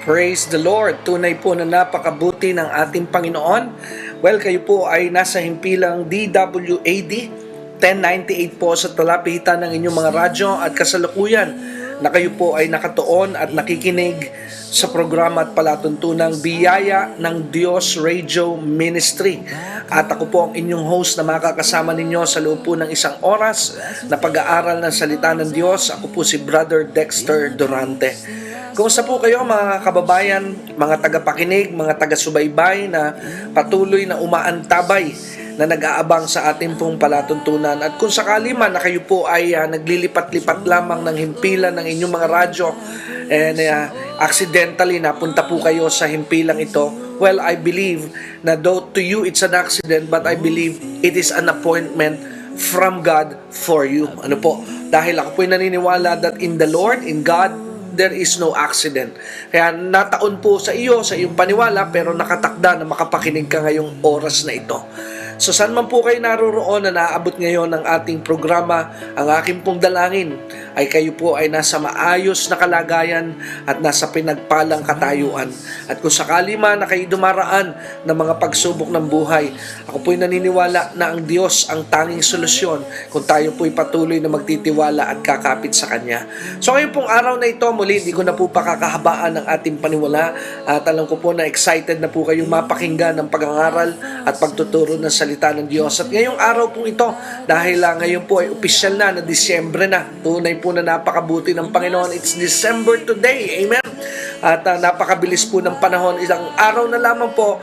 Praise the Lord! Tunay po na napakabuti ng ating Panginoon. Well, kayo po ay nasa himpilang DWAD 1098 po sa talapitan ng inyong mga radyo at kasalukuyan na kayo po ay nakatuon at nakikinig sa programa at palatuntunang Biyaya ng Diyos Radio Ministry. At ako po ang inyong host na makakasama ninyo sa loob po ng isang oras na pag-aaral ng salita ng Diyos. Ako po si Brother Dexter Durante. Kumusta po kayo mga kababayan, mga tagapakinig, mga taga-subaybay na patuloy na umaantabay na nag-aabang sa ating pong palatuntunan. At kung sakali man na kayo po ay naglilipat-lipat lamang ng himpilan ng inyong mga radyo and accidentally napunta po kayo sa himpilang ito, well, I believe na though to you it's an accident, but I believe it is an appointment from God for you. Ano po? Dahil ako po'y naniniwala that in the Lord, in God, there is no accident. Kaya nataon po sa iyo, sa iyong paniwala, pero nakatakda na makapakinig ka ngayong oras na ito. So saan man po kayo naroroon na naabot ngayon ng ating programa, ang aking pong dalangin ay kayo po ay nasa maayos na kalagayan at nasa pinagpalang katayuan. At kung sakali man na kayo dumaraan ng mga pagsubok ng buhay, ako po'y naniniwala na ang Diyos ang tanging solusyon kung tayo po'y patuloy na magtitiwala at kakapit sa Kanya. So ngayon pong araw na ito, muli hindi ko na po pakakahabaan ng ating paniwala at alam ko po na excited na po kayong mapakinggan ng pag-aaral at pagtuturo ng salita ng Diyos. At ngayong araw pong ito, dahil ngayon po ay opisyal na Disyembre na, tunay po na napakabuti ng Panginoon. It's December today, amen. At napakabilis po ng panahon. Isang araw na lamang po,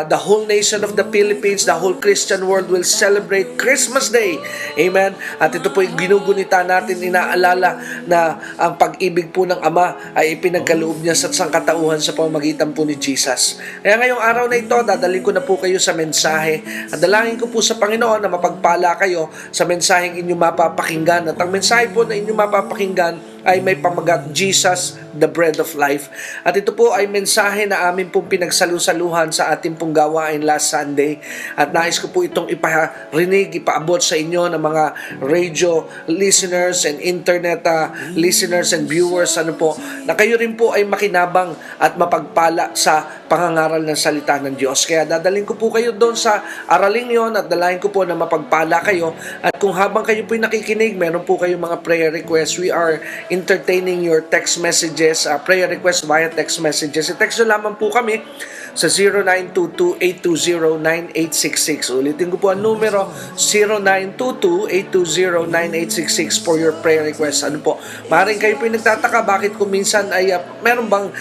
the whole nation of the Philippines, the whole Christian world will celebrate Christmas Day. Amen. At ito po yung ginugunita natin, inaalala na ang pag-ibig po ng Ama ay ipinagkaloob niya sa sangkatauhan sa pamamagitan po ni Jesus. Kaya ngayong araw na ito, dadalhin ko na po kayo sa mensahe. At dalangin ko po sa Panginoon na mapagpala kayo sa mensaheng inyong mapapakinggan. At ang mensahe po na inyong mapapakinggan ay may pamagat, Jesus, the bread of life. At ito po ay mensahe na amin pong pinagsalusaluhan sa ating pong gawain last Sunday. At nais ko po itong iparinig, ipaabot sa inyo ng mga radio listeners and internet listeners and viewers, ano po, na kayo rin po ay makinabang at mapagpala sa pangangaral ng salita ng Diyos. Kaya dadalhin ko po kayo doon sa araling yon at dalahin ko po na mapagpala kayo. At kung habang kayo po ay nakikinig, meron po kayong mga prayer requests. We are entertaining your text messages, prayer request via text messages. I-text nyo lamang po kami sa 0922-820-9866. Ulitin ko po ang numero, 0922-820-9866 for your prayer request. Ano po, maaaring kayo po yung nagtataka bakit kung minsan ay meron bang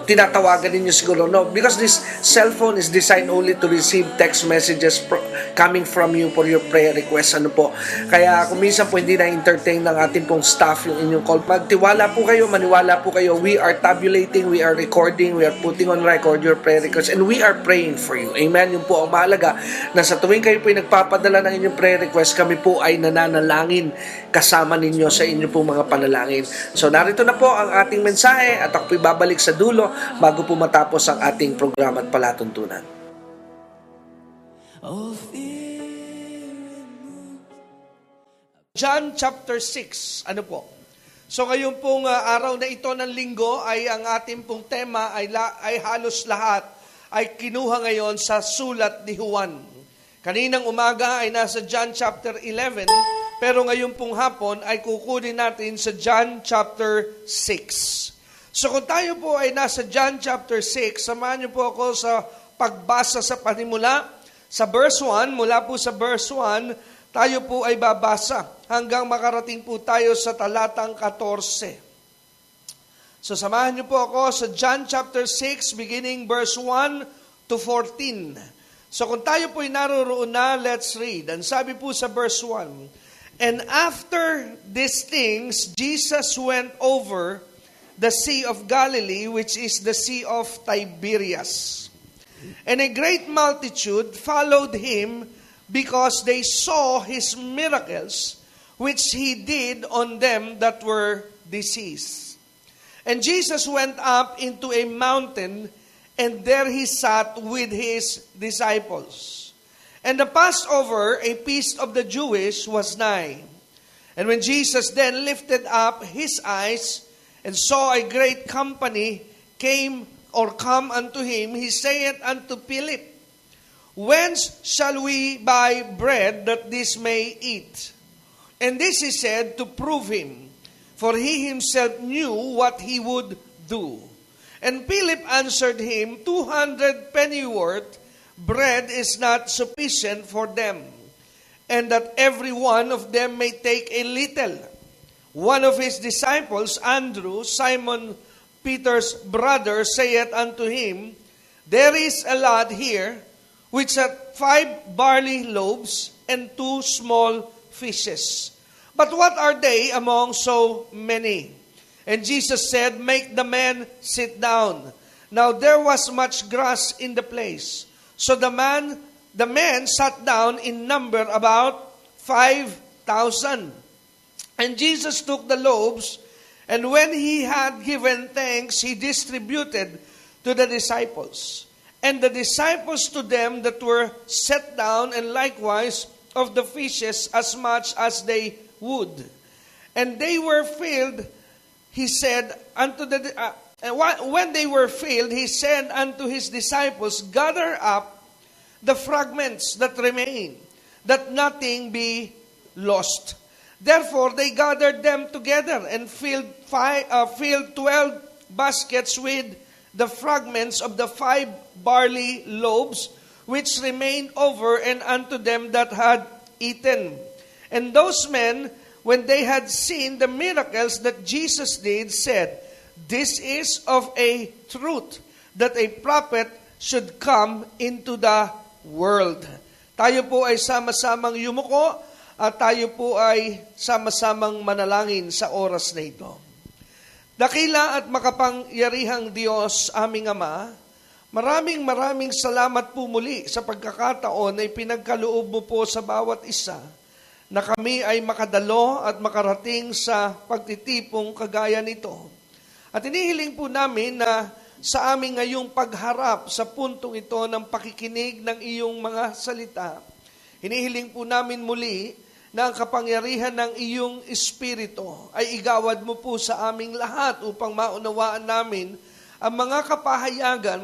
tinatawagan ninyo siguro. No, because this cellphone is designed only to receive text messages coming from you for your prayer request. Ano po, kaya kung minsan po hindi na-entertain ng ating pong staff yung inyong call, magtiwala po kayo, maniwala po kayo. We are tabulating, we are recording, we are putting on record your prayer request, and we are praying for you. Amen. Yun po ang mahalaga, na sa tuwing kayo po ay nagpapadala ng inyong prayer request, kami po ay nananalangin kasama ninyo sa inyong pong mga panalangin. So narito na po ang ating mensahe at ako po'y babalik sa dulo bago po matapos ang ating programa at palatuntunan. John chapter 6, ano po? So ngayon pong araw na ito ng linggo ay ang ating pong tema ay halos lahat ay kinuha ngayon sa sulat ni Juan. Kaninang umaga ay nasa John chapter 11, pero ngayon pong hapon ay kukunin natin sa John chapter 6. So kung tayo po ay nasa John chapter 6, samahan niyo po ako sa pagbasa sa panimula. Sa verse 1, mula po sa verse 1, tayo po ay babasa hanggang makarating po tayo sa talatang 14. So samahan niyo po ako sa John chapter 6, beginning verse 1 to 14. So kung tayo po ay naroroon na, let's read. Ang sabi po sa verse 1, "And after these things, Jesus went over the Sea of Galilee, which is the Sea of Tiberias. And a great multitude followed him, because they saw his miracles, which he did on them that were diseased. And Jesus went up into a mountain, and there he sat with his disciples. And the Passover, a feast of the Jewish, was nigh. And when Jesus then lifted up his eyes and saw a great company come unto him, he saith unto Philip, Whence shall we buy bread that this may eat? And this he said to prove him, for he himself knew what he would do. And Philip answered him, 200 pennyworth bread is not sufficient for them, and that every one of them may take a little. One of his disciples, Andrew, Simon Peter's brother, saith unto him, There is a lad here, which hath 5 barley loaves and 2 small fishes. But what are they among so many? And Jesus said, Make the men sit down. Now there was much grass in the place. So the men sat down in number about 5,000. And Jesus took the loaves, and when he had given thanks, he distributed to the disciples. And the disciples to them that were set down, and likewise of the fishes as much as they would. And they were filled, he said unto when they were filled, he said unto his disciples, Gather up the fragments that remain, that nothing be lost. Therefore they gathered them together and filled 12 baskets with the fragments of the 5 barley loaves, which remained over, and unto them that had eaten. And those men, when they had seen the miracles that Jesus did, said, This is of a truth, that a prophet should come into the world. Tayo po ay sama-samang yumuko, at tayo po ay sama-samang manalangin sa oras na ito. Dakila at makapangyarihang Diyos, aming Ama, maraming salamat po muli sa pagkakataon na ipinagkaloob mo po sa bawat isa na kami ay makadalo at makarating sa pagtitipong kagaya nito. At inihiling po namin na sa aming ngayong pagharap sa puntong ito ng pakikinig ng iyong mga salita, hinihiling po namin muli na ang kapangyarihan ng iyong Espiritu ay igawad mo po sa aming lahat upang maunawaan namin ang mga kapahayagan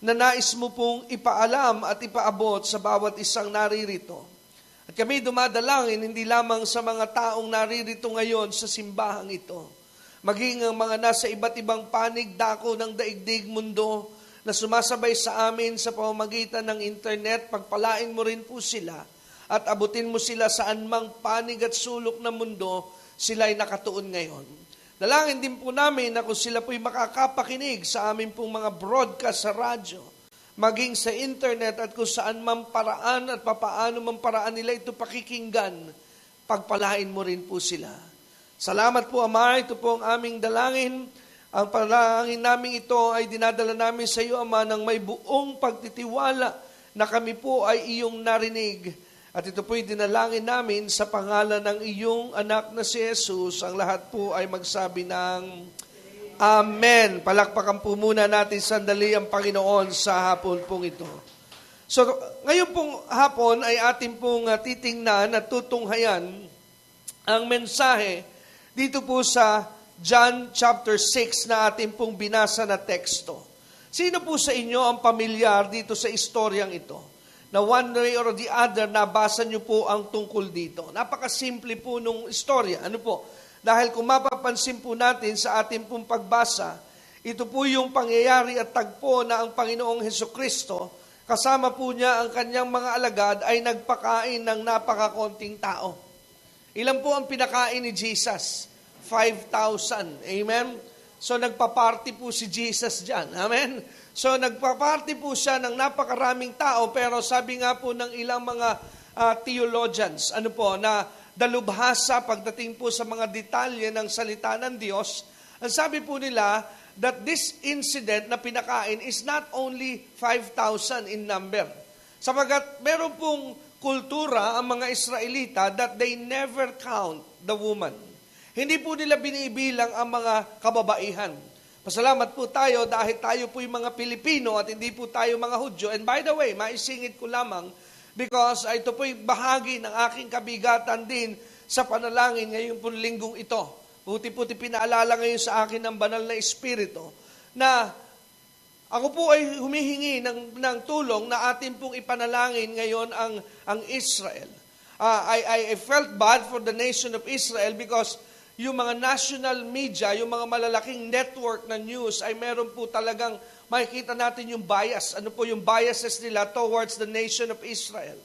na nais mo pong ipaalam at ipaabot sa bawat isang naririto. At kami dumadalangin hindi lamang sa mga taong naririto ngayon sa simbahang ito, maging ang mga nasa iba't ibang panig dako ng daigdig mundo na sumasabay sa amin sa pamamagitan ng internet, pagpalain mo rin po sila at abutin mo sila saan mang panig at sulok ng mundo sila ay nakatuon ngayon. Dalangin din po namin na kung sila po'y makakapakinig sa amin pong mga broadcast sa radyo, maging sa internet at kung saan mang paraan at papaano mang paraan nila ito pakikinggan, pagpalain mo rin po sila. Salamat po, Ama, ito po ang aming dalangin. Ang panalangin namin ito ay dinadala namin sa iyo, Ama, ng may buong pagtitiwala na kami po ay iyong narinig. At ito po'y dinalangin namin sa pangalan ng iyong anak na si Jesus. Ang lahat po ay magsabi ng Amen. Palakpakan po muna natin sandali ang Panginoon sa hapon pong ito. So, ngayon pong hapon ay ating pong titingnan at tutunghayan ang mensahe dito po sa John chapter 6 na ating pong binasa na teksto. Sino po sa inyo ang pamilyar dito sa istoryang ito? Na one way or the other, nabasa niyo po ang tungkol dito. Napakasimple po nung istorya. Ano po? Dahil kung mapapansin po natin sa ating pong pagbasa, ito po yung pangyayari at tagpo na ang Panginoong Hesukristo, kasama po niya ang kanyang mga alagad, ay nagpakain ng napakakonting tao. Ilan po ang pinakain ni Jesus? 5,000. Amen? So nagpa-party po si Jesus dyan. Amen? So nagpa-party po siya ng napakaraming tao, pero sabi nga po ng ilang mga theologians, na dalubhasa pagdating po sa mga detalye ng salita ng Diyos, ang sabi po nila that this incident na pinakain is not only 5,000 in number. Sapagat meron pong kultura ang mga Israelita that they never count the woman. Hindi po nila binibilang ang mga kababaihan. Pasalamat po tayo dahil tayo po yung mga Pilipino at hindi po tayo mga Hudyo. And by the way, maisingit ko lamang because ito po yung bahagi ng aking kabigatan din sa panalangin ngayong linggong ito. Puti-puti pinaalala ngayon sa akin ng banal na Espiritu na Ako po ay humihingi ng tulong na atin pong ipanalangin ngayon ang Israel. I felt bad for the nation of Israel because yung mga national media, yung mga malalaking network na news ay meron po talagang makikita natin yung bias. Ano po yung biases nila towards the nation of Israel.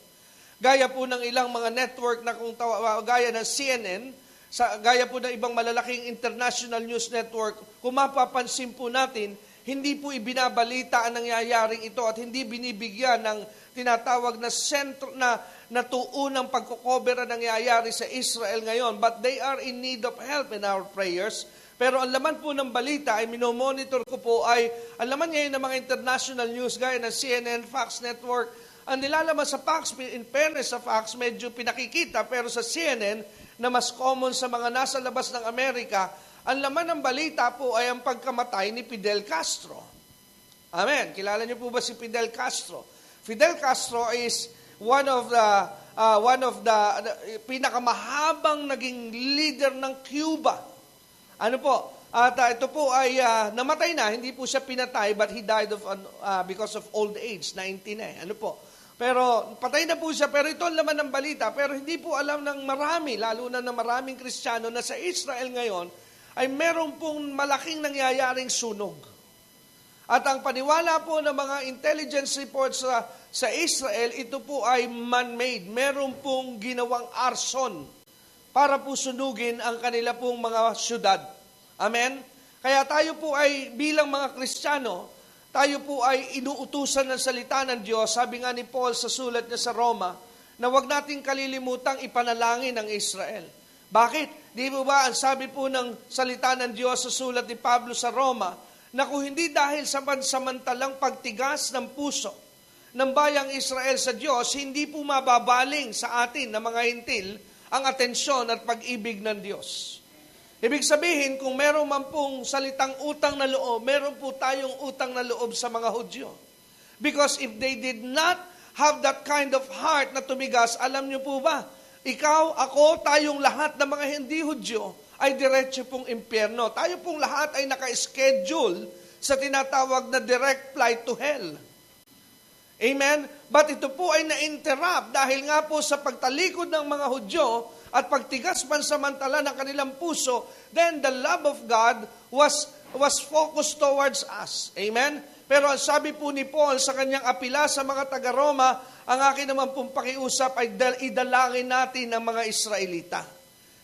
Gaya po ng ilang mga network na gaya ng CNN, gaya po ng ibang malalaking international news network, kung mapapansin po natin, hindi po ibinabalita ang nangyayaring ito at hindi binibigyan ng tinatawag na sentro na tuunang pagkukover ang nangyayari sa Israel ngayon. But they are in need of help in our prayers. Pero ang laman po ng balita ay minomonitor ko po ay ang laman ngayon ng mga international news gaya ng CNN, Fox Network. Ang nilalaman sa Fox, in fairness sa Fox, medyo pinakikita, pero sa CNN na mas common sa mga nasa labas ng Amerika, ang laman ng balita po ay ang pagkamatay ni Fidel Castro. Amen. Kilala niyo po ba si Fidel Castro? Fidel Castro is one of the pinakamahabang naging leader ng Cuba. Ano po? At ito po ay namatay na, hindi po siya pinatay, but he died because of old age, 90 na. Ano po? Pero patay na po siya, pero ito ang laman ng balita. Pero hindi po alam ng marami, lalo na ng maraming Kristiyano na sa Israel ngayon, ay meron pong malaking nangyayaring sunog. At ang paniwala po ng mga intelligence reports sa Israel, ito po ay man-made. Meron pong ginawang arson para po sunugin ang kanila pong mga syudad. Amen? Kaya tayo po ay bilang mga Kristiyano, tayo po ay inuutusan ng salita ng Diyos. Sabi nga ni Paul sa sulat niya sa Roma, na huwag nating kalilimutang ipanalangin ang Israel. Bakit? Di ba ang sabi po ng salita ng Diyos sa sulat ni Pablo sa Roma, na kung hindi dahil sa pansamantalang pagtigas ng puso ng bayang Israel sa Diyos, hindi po mababaling sa atin na mga hintil ang atensyon at pag-ibig ng Diyos. Ibig sabihin, kung meron man pong salitang utang na loob, meron po tayong utang na loob sa mga Hudyo. Because if they did not have that kind of heart na tumigas, alam niyo po ba, ikaw, ako, tayong lahat ng mga hindi Hudyo ay diretso pong impyerno. Tayo pong lahat ay naka-schedule sa tinatawag na direct flight to hell. Amen? But ito po ay na-interrupt dahil nga po sa pagtalikod ng mga Hudyo at pagtigas pansamantala ng kanilang puso, then the love of God was focused towards us. Amen? Pero ang sabi po ni Paul sa kanyang apila sa mga taga-Roma, ang akin naman pong pakiusap ay idalangin natin ang mga Israelita.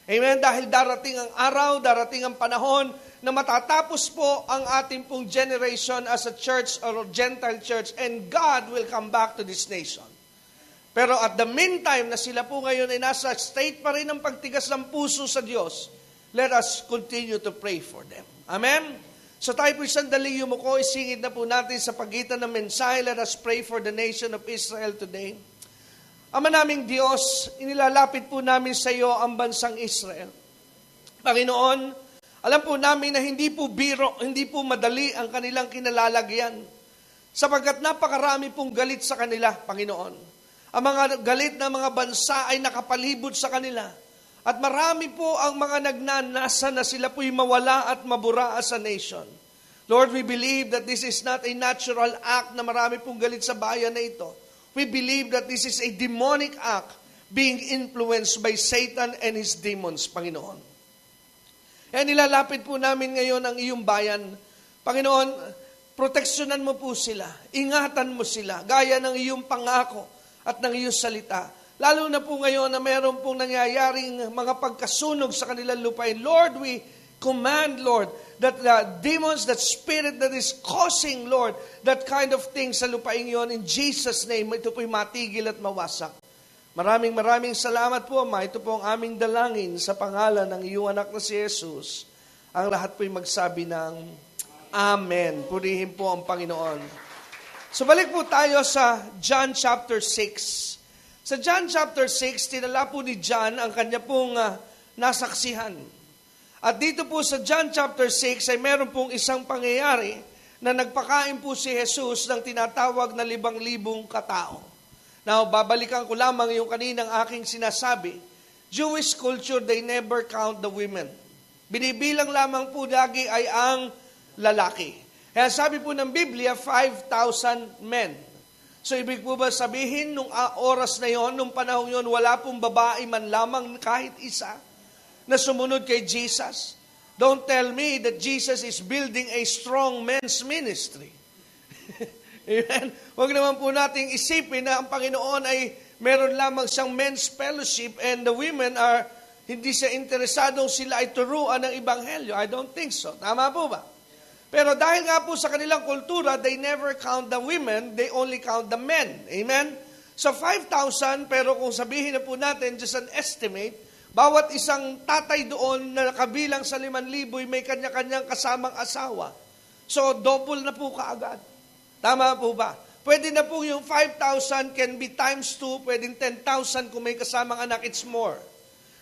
Amen? Dahil darating ang araw, darating ang panahon na matatapos po ang ating pong generation as a church or Gentile church, and God will come back to this nation. Pero at the meantime na sila po ngayon ay nasa state pa rin ng pagtigas ng puso sa Diyos, let us continue to pray for them. Amen? So tayo po sandali yumuko, isingit na po natin sa pagitan ng mensahe. Let us pray for the nation of Israel today. Ama naming Diyos, inilalapit po namin sa iyo ang bansang Israel. Panginoon, alam po namin na hindi po biro, hindi po madali ang kanilang kinalalagyan. Sapagkat napakarami pong galit sa kanila, Panginoon. Ang mga galit na mga bansa ay nakapalibot sa kanila. At marami po ang mga nagnanasa na sila po'y mawala at mabura as a nation. Lord, we believe that this is not a natural act na marami pong galit sa bayan na ito. We believe that this is a demonic act being influenced by Satan and his demons, Panginoon. Kaya nilalapit po namin ngayon ang iyong bayan. Panginoon, proteksyonan mo po sila. Ingatan mo sila, gaya ng iyong pangako at ng iyong salita. Lalo na po ngayon na mayroon pong nangyayaring mga pagkasunog sa kanilang lupain. Lord, we command, Lord, that the demons, that spirit that is causing, Lord, that kind of thing sa lupain yon, in Jesus' name, ito po'y matigil at mawasak. Maraming salamat po, Ama. Ito po ang aming dalangin sa pangalan ng iyong anak na si Jesus. Ang lahat po'y magsabi ng Amen. Purihin po ang Panginoon. So balik po tayo sa John chapter 6. Sa John chapter 6, tinala po ni John ang kanya pong nasaksihan. At dito po sa John chapter 6 ay meron pong isang pangyayari na nagpakain po si Jesus ng tinatawag na 5,000 katao. Now, babalikan ko lamang yung kaninang aking sinasabi. Jewish culture, they never count the women. Binibilang lamang po lagi ay ang lalaki. Kaya sabi po ng Biblia, 5,000 men. So ibig po ba sabihin, nung oras na yon, nung panahon yon, wala pong babae man lamang kahit isa na sumunod kay Jesus? Don't tell me that Jesus is building a strong men's ministry. Amen? Huwag naman po nating isipin na ang Panginoon ay meron lamang siyang men's fellowship and the women are hindi siya interesadong sila ay turuan ng Ebanghelyo. I don't think so. Tama po ba? Pero dahil nga po sa kanilang kultura, they never count the women, they only count the men. Amen? So 5,000, pero kung sabihin na po natin, just an estimate, bawat isang tatay doon na kabilang sa 5,000 may kanya-kanyang kasamang asawa. So double na po kaagad. Tama po ba? Pwede na po yung 5,000 can be times 2, pwedeng 10,000 kung may kasamang anak, it's more.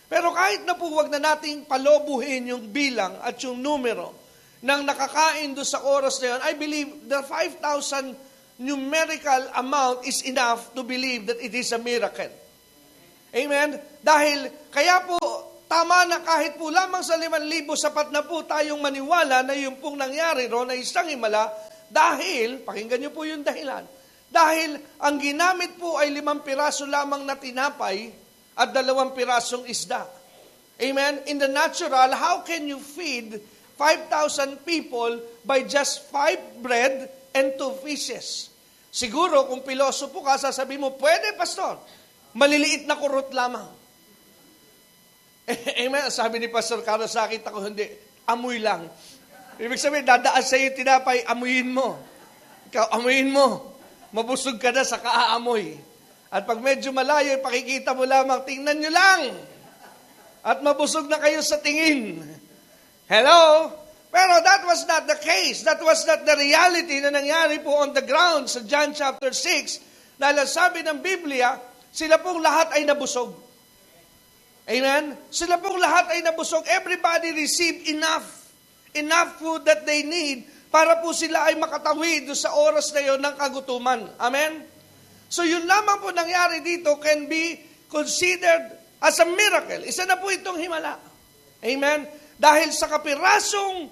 Pero kahit na po wag na nating palobuhin yung bilang at yung numero ng nakakain doon sa oras na yun, I believe the 5,000 numerical amount is enough to believe that it is a miracle. Amen? Dahil, kaya po, tama na kahit po lamang sa 5,000, sapat na po tayong maniwala na yung pong nangyari ro na isang himala, dahil, pakinggan niyo po yung dahilan, dahil ang ginamit po ay 5 piraso lamang na tinapay, at 2 pirasong isda. Amen? In the natural, how can you feed 5,000 people by just 5 bread and 2 fishes? Siguro, kung pilosopo ka, sasabihin mo, pwede, pastor. Maliliit na kurot lamang. Amen? Sabi ni Pastor Carlos sa akin, ako hindi, amoy lang. Ibig sabihin, dadaan sa iyo tinapay, amuyin mo. Ikaw, amuyin mo. Mabusog ka na sa kaaamoy. At pag medyo malayo, pakikita mo lamang, tingnan nyo lang. At mabusog na kayo sa tingin. Hello? Pero that was not the case. That was not the reality na nangyari po on the ground sa John chapter 6. Dahil sabi ng Biblia, sila pong lahat ay nabusog. Amen? Sila pong lahat ay nabusog. Everybody received enough. Enough food that they need para po sila ay makatawid sa oras na yon ng kagutuman. Amen? So yun lamang po nangyari dito can be considered as a miracle. Isa na po itong himala. Amen? Dahil sa kapirasong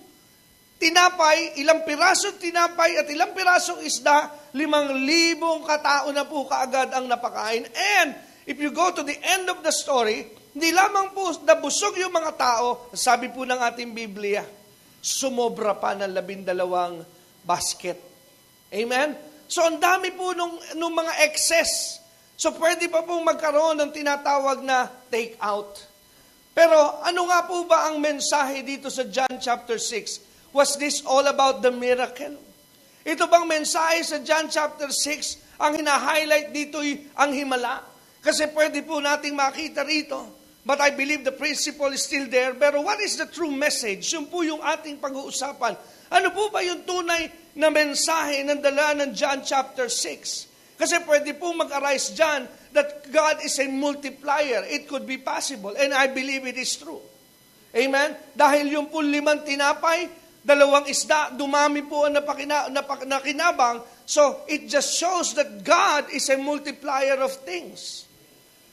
tinapay, ilang pirasong tinapay at ilang pirasong isda, 5,000 katao na po kaagad ang napakain. And if you go to the end of the story, hindi lamang po nabusog yung mga tao, sabi po ng ating Biblia, sumobra pa ng 12 basket. Amen? So, ang dami po nung mga excess. So, pwede pa pong magkaroon ng tinatawag na take out. Pero, ano nga po ba ang mensahe dito sa John chapter 6? Was this all about the miracle? Ito bang mensahe sa John chapter 6, ang hina-highlight dito ang himala? Kasi pwede po nating makita rito. But I believe the principle is still there. Pero what is the true message? Yun po yung ating pag-uusapan. Ano po ba yung tunay na mensahe ng dala ng John chapter 6? Kasi pwede po mag-arise dyan that God is a multiplier. It could be possible. And I believe it is true. Amen? Dahil yung po 5 tinapay, 2 isda, dumami po ang nakinabang. So, it just shows that God is a multiplier of things.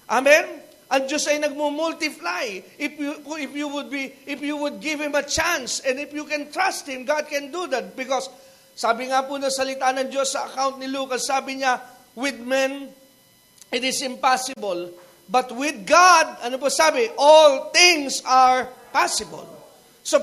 Amen? Ang Diyos ay nagmumultiply. If you would give Him a chance, and if you can trust Him, God can do that. Because, sabi nga po ng salita ng Diyos sa account ni Lucas, sabi niya, with men, it is impossible. But with God, ano po sabi? All things are possible. So,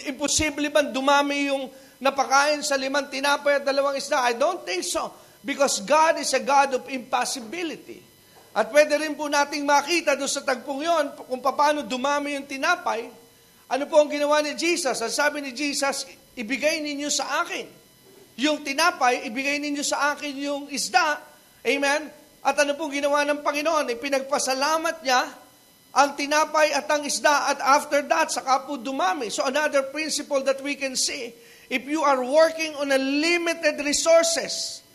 imposible man dumami yung napakain sa 5 tinapay at 2 isda? I don't think so. Because God is a God of impossibility. At pwede rin po nating makita doon sa tagpong yon kung paano dumami yung tinapay. Ano po ang ginawa ni Jesus? Ang sabi ni Jesus, ibigay ninyo sa akin yung tinapay, ibigay ninyo sa akin yung isda. Amen? At ano pong ginawa ng Panginoon? Ipinagpasalamat niya ang tinapay at ang isda, at after that, saka po dumami. So another principle that we can see, if you are working on a limited resources,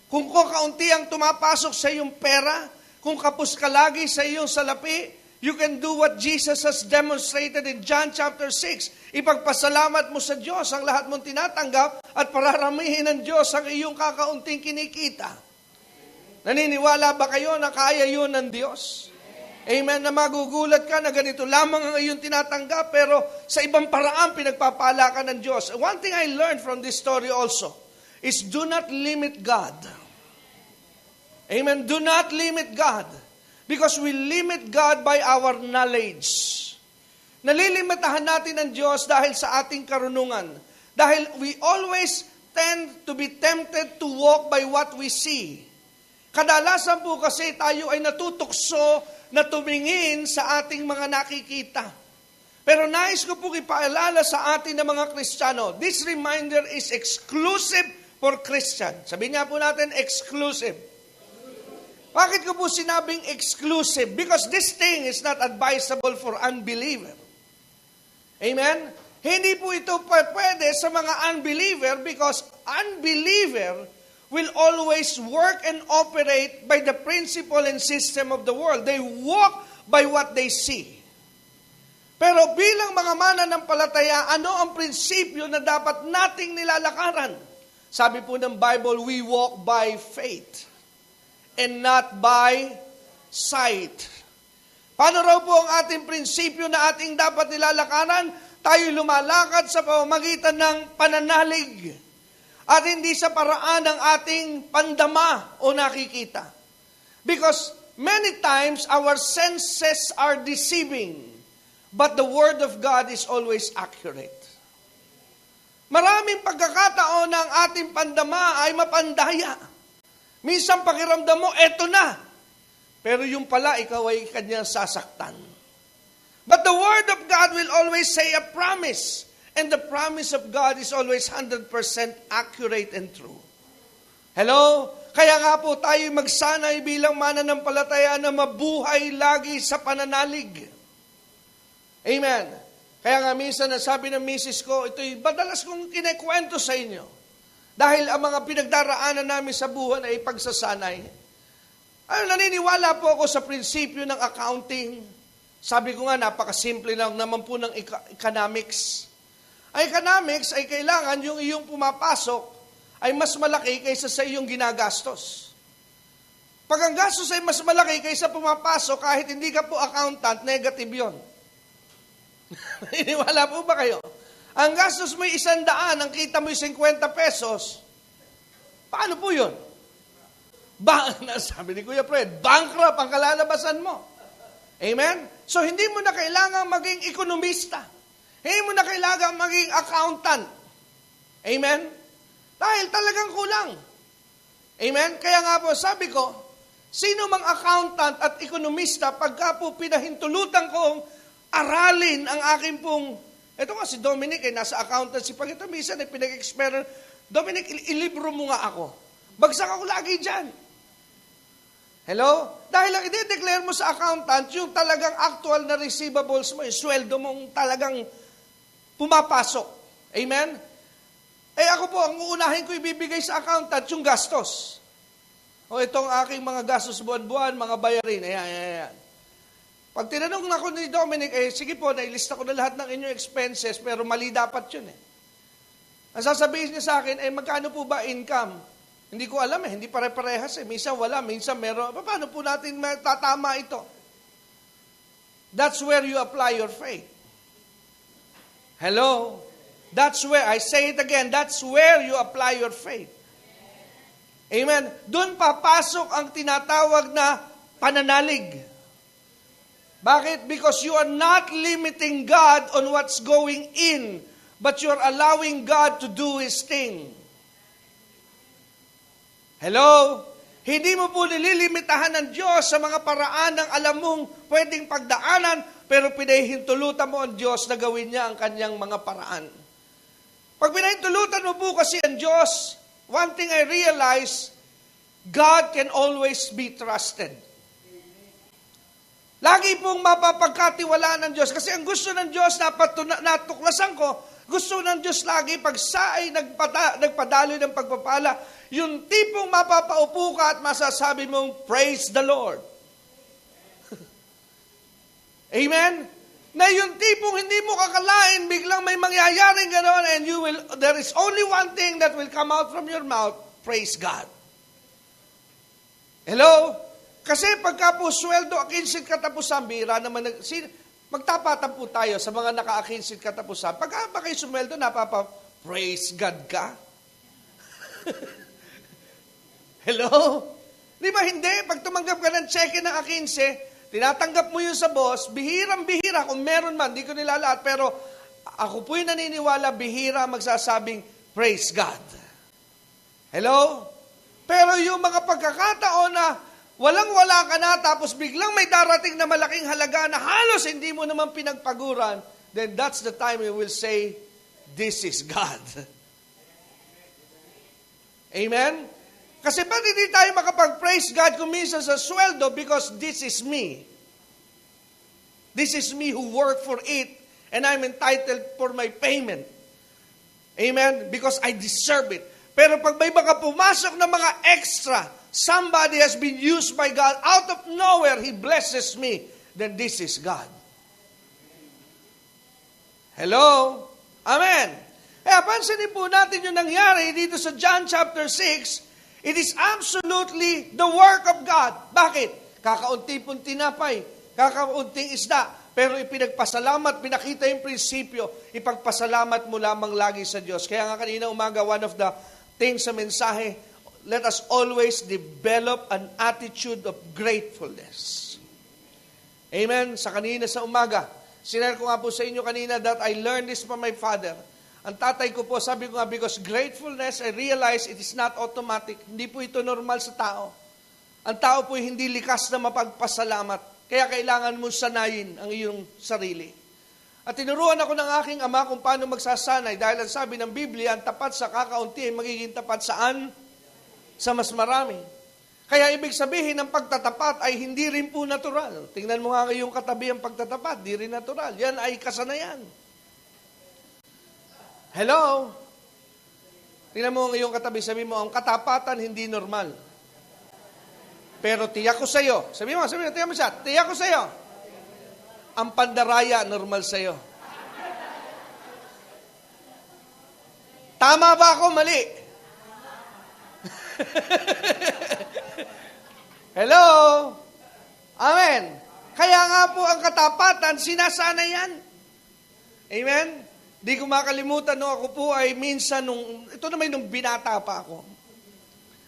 kung kaunti ang tumapasok sa iyong pera, kung kapos ka lagi sa iyong salapi, you can do what Jesus has demonstrated in John chapter 6. Ipagpasalamat mo sa Diyos ang lahat mong tinatanggap at pararamihin ng Diyos ang iyong kakaunting kinikita. Naniniwala ba kayo na kaya yun ng Diyos? Amen, na magugulat ka na ganito lamang ang iyong tinatanggap, pero sa ibang paraan pinagpapala ka ng Diyos. One thing I learned from this story also is do not limit God. Amen, do not limit God. Because we limit God by our knowledge. Nalilimitahan natin ang Diyos dahil sa ating karunungan. Dahil we always tend to be tempted to walk by what we see. Kadalasan po kasi tayo ay natutukso na tumingin sa ating mga nakikita. Pero nais ko po ipaalala sa atin na mga Kristiyano, this reminder is exclusive for Christian. Sabihin nga po natin, exclusive. Bakit ko po sinabing exclusive? Because this thing is not advisable for unbeliever. Amen? Hindi po ito pwede sa mga unbeliever because unbeliever will always work and operate by the principle and system of the world. They walk by what they see. Pero bilang mga mananampalataya, ano ang prinsipyo na dapat nating nilalakaran? Sabi po ng Bible, we walk by faith and not by sight. Paano raw po ang ating prinsipyo na ating dapat nilalakaran? Tayo lumalakad sa pamamagitan ng pananalig at hindi sa paraan ng ating pandama o nakikita. Because many times our senses are deceiving, but the Word of God is always accurate. Maraming pagkakataon ng ating pandama ay mapandaya. Minsan pakiramdam mo, eto na. Pero yung pala, ikaw ay kanyang sasaktan. But the Word of God will always say a promise. And the promise of God is always 100% accurate and true. Hello? Kaya nga po tayo magsanay bilang mananampalataya na mabuhay lagi sa pananalig. Amen. Kaya nga minsan nasabi ng misis ko, ito'y madalas kong kinekwento sa inyo. Dahil ang mga pinagdaraanan namin sa buhay ay pagsasanay. Naniniwala po ako sa prinsipyo ng accounting. Sabi ko nga, napakasimple lang naman po ng economics. Ang economics ay kailangan yung iyong pumapasok ay mas malaki kaysa sa iyong ginagastos. Pag ang gastos ay mas malaki kaysa pumapasok, kahit hindi ka po accountant, negative yon. Iniwala po ba kayo? Ang gastos mo 100, ang kita mo 50 pesos, paano po yun? Sabi ni Kuya Fred, bankrupt ang kalalabasan mo. Amen? So hindi mo na kailangan maging ekonomista. Hindi mo na kailangan maging accountant. Amen? Dahil talagang kulang. Amen? Kaya nga po, sabi ko, sino mang accountant at ekonomista, pagka po pinahintulutan kong aralin ang aking pong, ito nga si Dominic, nasa accountancy, pag ito minsan ay pinag-experiment, Dominic, ilibro mo nga ako. Bagsak ako lagi dyan. Hello? Dahil lang i-declare mo sa accountant, yung talagang actual na receivables mo, yung sweldo mong talagang pumapasok. Amen? Eh ako po, ang uunahin ko ibibigay sa accountant, yung gastos. O itong aking mga gastos buwan-buwan, mga bayarin, ayan. Pag tinanong na ko ni Dominic, sige po, nailista ko na lahat ng inyong expenses, pero mali dapat yun eh. Ang sasabihin niya sa akin, magkano po ba income? Hindi ko alam hindi pare-parehas Minsan wala, minsan meron. Paano po natin matatama ito? That's where you apply your faith. Hello? That's where, I say it again, that's where you apply your faith. Amen? Doon papasok ang tinatawag na pananalig. Bakit? Because you are not limiting God on what's going in, but you're allowing God to do His thing. Hello? Hindi mo po nililimitahan ng Diyos sa mga paraan ng alam mong pwedeng pagdaanan, pero pinahintulutan mo ang Diyos na gawin niya ang kanyang mga paraan. Pag pinahintulutan mo po kasi ang Diyos, one thing I realize, God can always be trusted. Lagi pong mapapagkatiwalaan ng Diyos. Kasi ang gusto ng Diyos, natuklasan ko, gusto ng Diyos lagi, pag siya ay nagpadaloy ng pagpapala, yung tipong mapapaupo ka at masasabi mong, praise the Lord. Amen? Na yung tipong hindi mo kakalain, biglang may mangyayaring gano'n, and there is only one thing that will come out from your mouth, praise God. Hello? Kasi pagka po sweldo, akinsit katapusan, bira naman, magtapatan po tayo sa mga naka-akinsit katapusan. Pagka ba kayo sweldo, praise God ka? Hello? Di ba hindi? Pag tumanggap ka ng cheque ng akinse, tinatanggap mo yun sa boss, bihirang-bihira, kung meron man, di ko nilalahat, pero ako po'y naniniwala, bihira magsasabing, praise God. Hello? Pero yung mga pagkakataon na walang-wala ka na, tapos biglang may darating na malaking halaga na halos hindi mo naman pinagpaguran, then that's the time you will say, this is God. Amen? Kasi ba't hindi tayo makapag-praise God kung minsan sa sweldo? Because this is me. This is me who worked for it, and I'm entitled for my payment. Amen? Because I deserve it. Pero pag may mga pumasok na mga extra, somebody has been used by God, out of nowhere, He blesses me, then this is God. Hello? Amen. Kaya pansinin po natin yung nangyari dito sa John chapter 6, it is absolutely the work of God. Bakit? Kakaunti pong tinapay, kakaunting isda, pero ipinagpasalamat, pinakita yung prinsipyo, ipagpasalamat mo lamang lagi sa Diyos. Kaya nga kanina umaga, one of the things sa mensahe, let us always develop an attitude of gratefulness. Amen? Sa kanina sa umaga, sinare ko nga po sa inyo kanina that I learned this from my father. Ang tatay ko po, sabi ko nga, because gratefulness, I realize it is not automatic. Hindi po ito normal sa tao. Ang tao po hindi likas na mapagpasalamat. Kaya kailangan mo sanayin ang iyong sarili. At tinuruan ako ng aking ama kung paano magsasanay dahil ang sabi ng Biblia, ang tapat sa kakaunti ay magiging tapat saan? Sa mas marami. Kaya ibig sabihin ng pagtatapat ay hindi rin po natural. Tingnan mo nga ngayong katabi ang pagtatapat, di rin natural. Yan ay kasanayan. Hello? Tingnan mo ngayong katabi, sabi mo, ang katapatan hindi normal. Pero tiyak ko sa'yo, sabi mo, tiyak mo siya, tiyak ko sa'yo, ang pandaraya normal sa'yo. Tama ba ako? Mali. Hello? Amen. Kaya nga po ang katapatan, sinasana yan. Amen? Di ko makalimutan, no, ako po ay minsan, ito naman nung binata pa ako.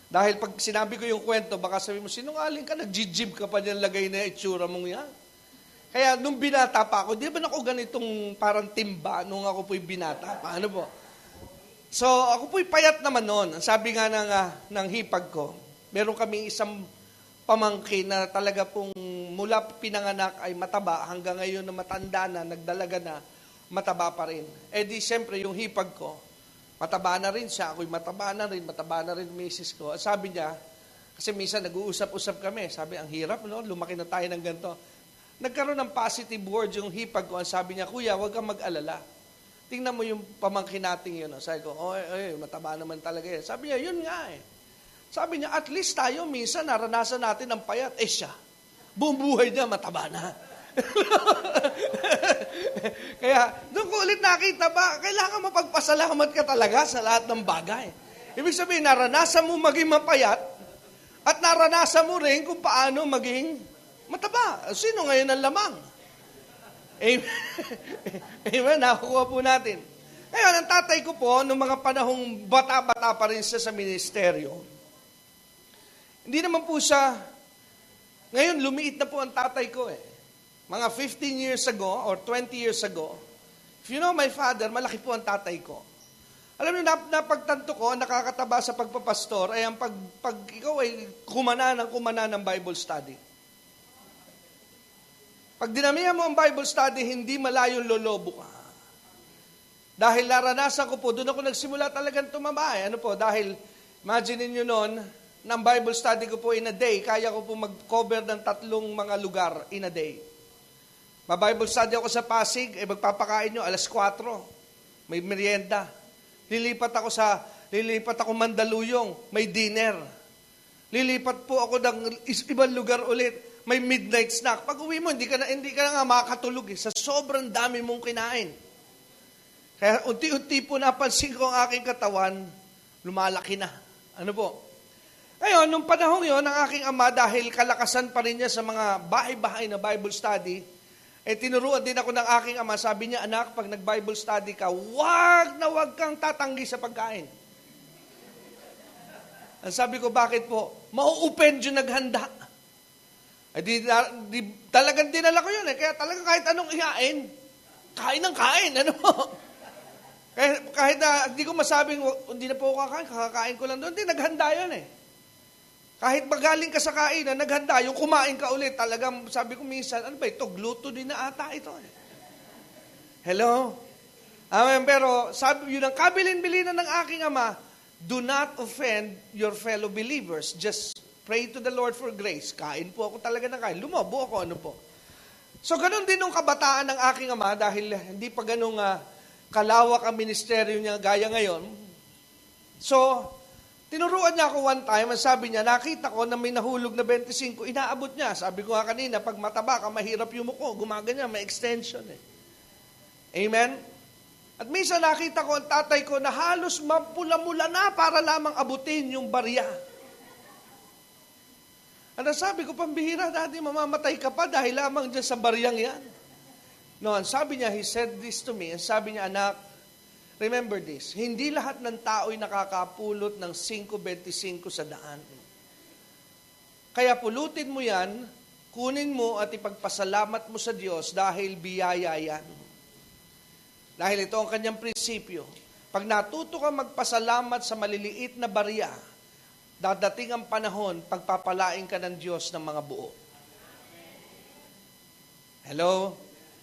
Dahil pag sinabi ko yung kwento, baka sabi mo, sinungaling ka, nagjijib ka pa dyan, lagay na itsura mong yan. Kaya nung binata pa ako, di ba ako ganitong parang timba nung ako po'y binata pa? Ano po? So, ako po'y payat naman noon. Ang sabi nga ng hipag ko, meron kaming isang pamangkin na talaga pong mula pinanganak ay mataba, hanggang ngayon na matanda na, nagdalaga na, mataba pa rin. Eh di, siyempre, yung hipag ko, mataba na rin siya, ako'y mataba na rin misis ko. At sabi niya, kasi minsan nag-uusap-usap kami, sabi, ang hirap, no? Lumaki na tayo ng ganito. Nagkaroon ng positive words yung hipag ko. Ang sabi niya, kuya, huwag kang mag-alala. Tingnan mo yung pamangkin natin yun. Sabi ko, mataba naman talaga yan. Sabi niya, yun nga eh. Sabi niya, at least tayo minsan naranasan natin ang payat. Siya, buong buhay niya mataba na. Kaya, doon ko ulit nakita ba, kailangan mapagpasalamat ka talaga sa lahat ng bagay. Ibig sabihin, naranasan mo maging mapayat at naranasan mo rin kung paano maging mataba. Sino ngayon ang lamang? Amen. Amen. Nakukuha po natin. Ngayon, ang tatay ko po, noong mga panahong bata-bata pa rin siya sa ministeryo, hindi naman po siya, ngayon lumiit na po ang tatay ko eh. Mga 15 years ago or 20 years ago, if you know my father, malaki po ang tatay ko. Alam niyo, napagtanto ko, nakakataba sa pagpapastor, ay ang pag ikaw ay kumana ng Bible study. Pag dinamihan mo ang Bible study, hindi malayong lolobo ka. Dahil naranasan ko po, doon ako nagsimula talagang tumaba. Ano po, dahil imagine niyo noon, ng Bible study ko po in a day, kaya ko po mag-cover ng 3 mga lugar in a day. Ma-Bible study ako sa Pasig, magpapakain nyo, 4:00. May merienda. Lilipat ako Mandaluyong, may dinner. Lilipat po ako ng ibang lugar ulit, may midnight snack. Pag uwi mo, hindi ka na nga makakatulog sa sobrang dami mong kinain. Kaya unti-unti po napansin ko ang aking katawan, lumalaki na. Ano po? Ngayon, nung panahon yon, ang aking ama, dahil kalakasan pa rin niya sa mga bahay-bahay na Bible study, tinuruan din ako ng aking ama. Sabi niya, anak, pag nag-Bible study ka, wag kang tatanggi sa pagkain. Ang sabi ko, bakit po? Mau-open yung naghanda. Talagang dinala ko yun. Kaya talagang kahit anong ihain, kain ng kain. Ano po? Kahit na hindi ko masabing, hindi na po ako kakakain ko lang doon. Hindi, naghanda yun Kahit magaling ka sa kainan, naghanda, yung kumain ka ulit, talagang sabi ko minsan, ano ba ito, gluto din na ata ito. Hello? Amen, pero sabi yun ang kabilin-bilinan ng aking ama, do not offend your fellow believers. Just pray to the Lord for grace. Kain po ako talaga ng kain. Lumabo ako, ano po. So, ganun din nung kabataan ng aking ama, dahil hindi pa ganun kalawak ang ministeryo niya gaya ngayon. So, tinuruan niya ako one time, ang sabi niya, nakita ko na may nahulog na 25, inaabot niya. Sabi ko nga kanina, pag mataba ka, mahirap yumuko. Gumaganya, may extension Amen? At minsan nakita ko ang tatay ko na halos mapula-mula na para lamang abutin yung barya. At sabi ko, pambihira, Daddy, mamamatay ka pa dahil lamang dyan sa baryang yan. No, ang sabi niya, he said this to me, ang sabi niya, anak, remember this, hindi lahat ng tao'y nakakapulot ng 5.25 sa daan. Kaya pulutin mo yan, kunin mo at ipagpasalamat mo sa Diyos dahil biyaya yan. Dahil ito ang kanyang prinsipyo. Pag natuto ka magpasalamat sa maliliit na barya, dadating ang panahon, pagpapalain ka ng Diyos ng mga buo. Hello?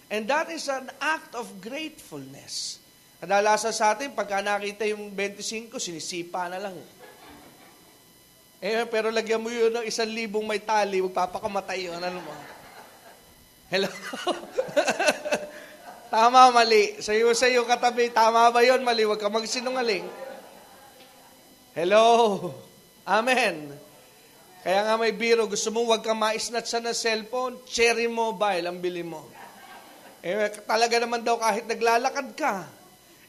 And that is an act of gratefulness. Kadalasan sa atin, pagka nakita yung 25, sinisipa na lang. Pero lagyan mo yun ng 1,000 may tali, magpapakamatay yun. Ano mo? Hello? Tama, mali. Sa'yo katabi, tama ba yun? Mali, huwag ka magsinungaling. Hello? Amen. Kaya nga may biro, gusto mo huwag kang maisnatch na cellphone, Cherry Mobile ang bili mo. Talaga naman daw kahit naglalakad ka,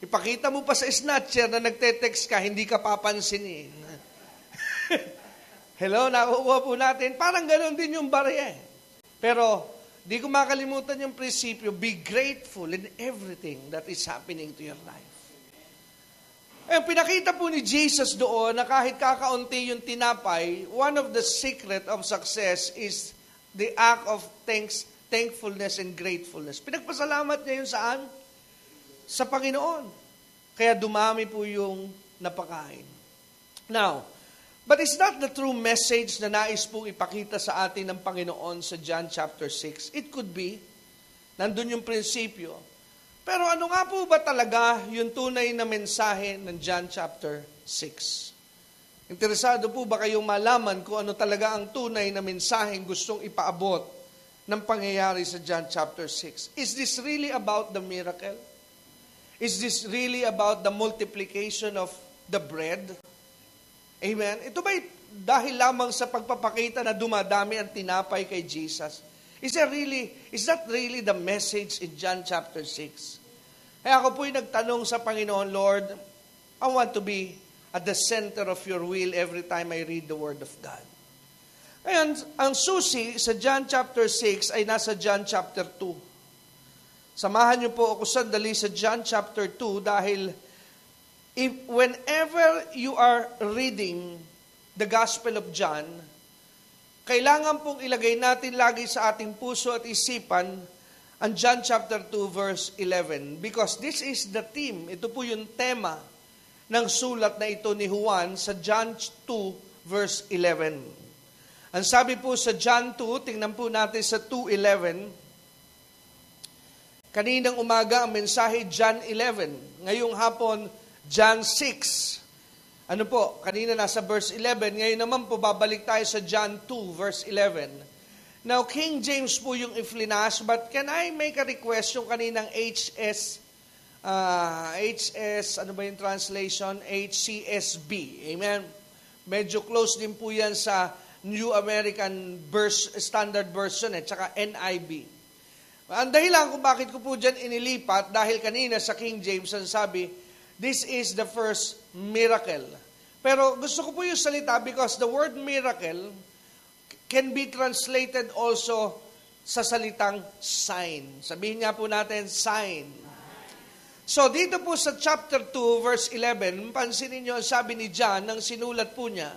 ipakita mo pa sa snatcher na nagte-text ka, hindi ka papansinin. Hello, nakukuha po natin. Parang ganoon din yung barya. Pero, di ko makalimutan yung prinsipyo, be grateful in everything that is happening to your life. Pinakita po ni Jesus doon na kahit kakaunti yung tinapay, one of the secret of success is the act of thankfulness and gratefulness. Pinagpasalamat niya yun saan? Sa Panginoon. Kaya dumami po yung napakain. Now, but is that the true message na nais pong ipakita sa atin ng Panginoon sa John chapter 6? It could be. Nandun yung prinsipyo. Pero ano nga po ba talaga yung tunay na mensahe ng John chapter 6? Interesado po ba kayong malaman kung ano talaga ang tunay na mensaheng gustong ipaabot ng pangyayari sa John chapter 6? Is this really about the miracle? Is this really about the multiplication of the bread? Amen? Ito ba dahil lamang sa pagpapakita na dumadami ang tinapay kay Jesus? Is that really the message in John chapter 6? Kaya ako po'y nagtanong sa Panginoon, Lord, I want to be at the center of your will every time I read the Word of God. Ngayon, ang susi sa John chapter 6 ay nasa John chapter 2. Samahan niyo po ako sandali sa John chapter 2 dahil whenever you are reading the Gospel of John, kailangan pong ilagay natin lagi sa ating puso at isipan ang John chapter 2 verse 11. Because this is the theme, ito po yung tema ng sulat na ito ni Juan sa John 2 verse 11. Ang sabi po sa John 2, tingnan po natin sa 2:11. Kaninang umaga ang mensahe John 11. Ngayong hapon, John 6. Ano po, kanina nasa verse 11. Ngayon naman po, babalik tayo sa John 2, verse 11. Now, King James po yung iflinas, but can I make a request yung kaninang HS, ano ba yung translation? HCSB. Amen? Medyo close din po yan sa New American Standard Version tsaka NIV. Ang dahilan kung bakit ko po dyan inilipat, dahil kanina sa King James, ang sabi, this is the first miracle. Pero gusto ko po yung salita because the word miracle can be translated also sa salitang sign. Sabihin nga po natin, sign. So dito po sa chapter 2, verse 11, pansinin niyo, sabi ni John, nang sinulat po niya,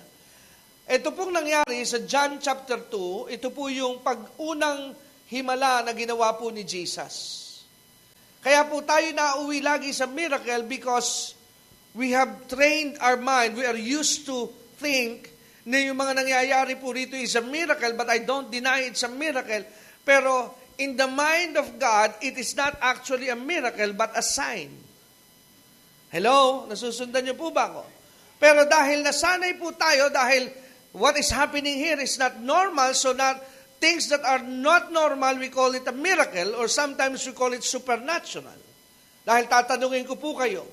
ito pong nangyari sa John chapter 2, ito po yung pag-unang himala na ginawa po ni Jesus. Kaya po tayo nauwi lagi sa miracle because we have trained our mind, we are used to think na yung mga nangyayari po rito is a miracle, but I don't deny it's a miracle. Pero in the mind of God, it is not actually a miracle, but a sign. Hello? Nasusundan niyo po ba ako? Pero dahil nasanay po tayo, dahil what is happening here is not normal, so not things that are not normal, we call it a miracle, or sometimes we call it supernatural. Dahil tatanungin ko po kayo,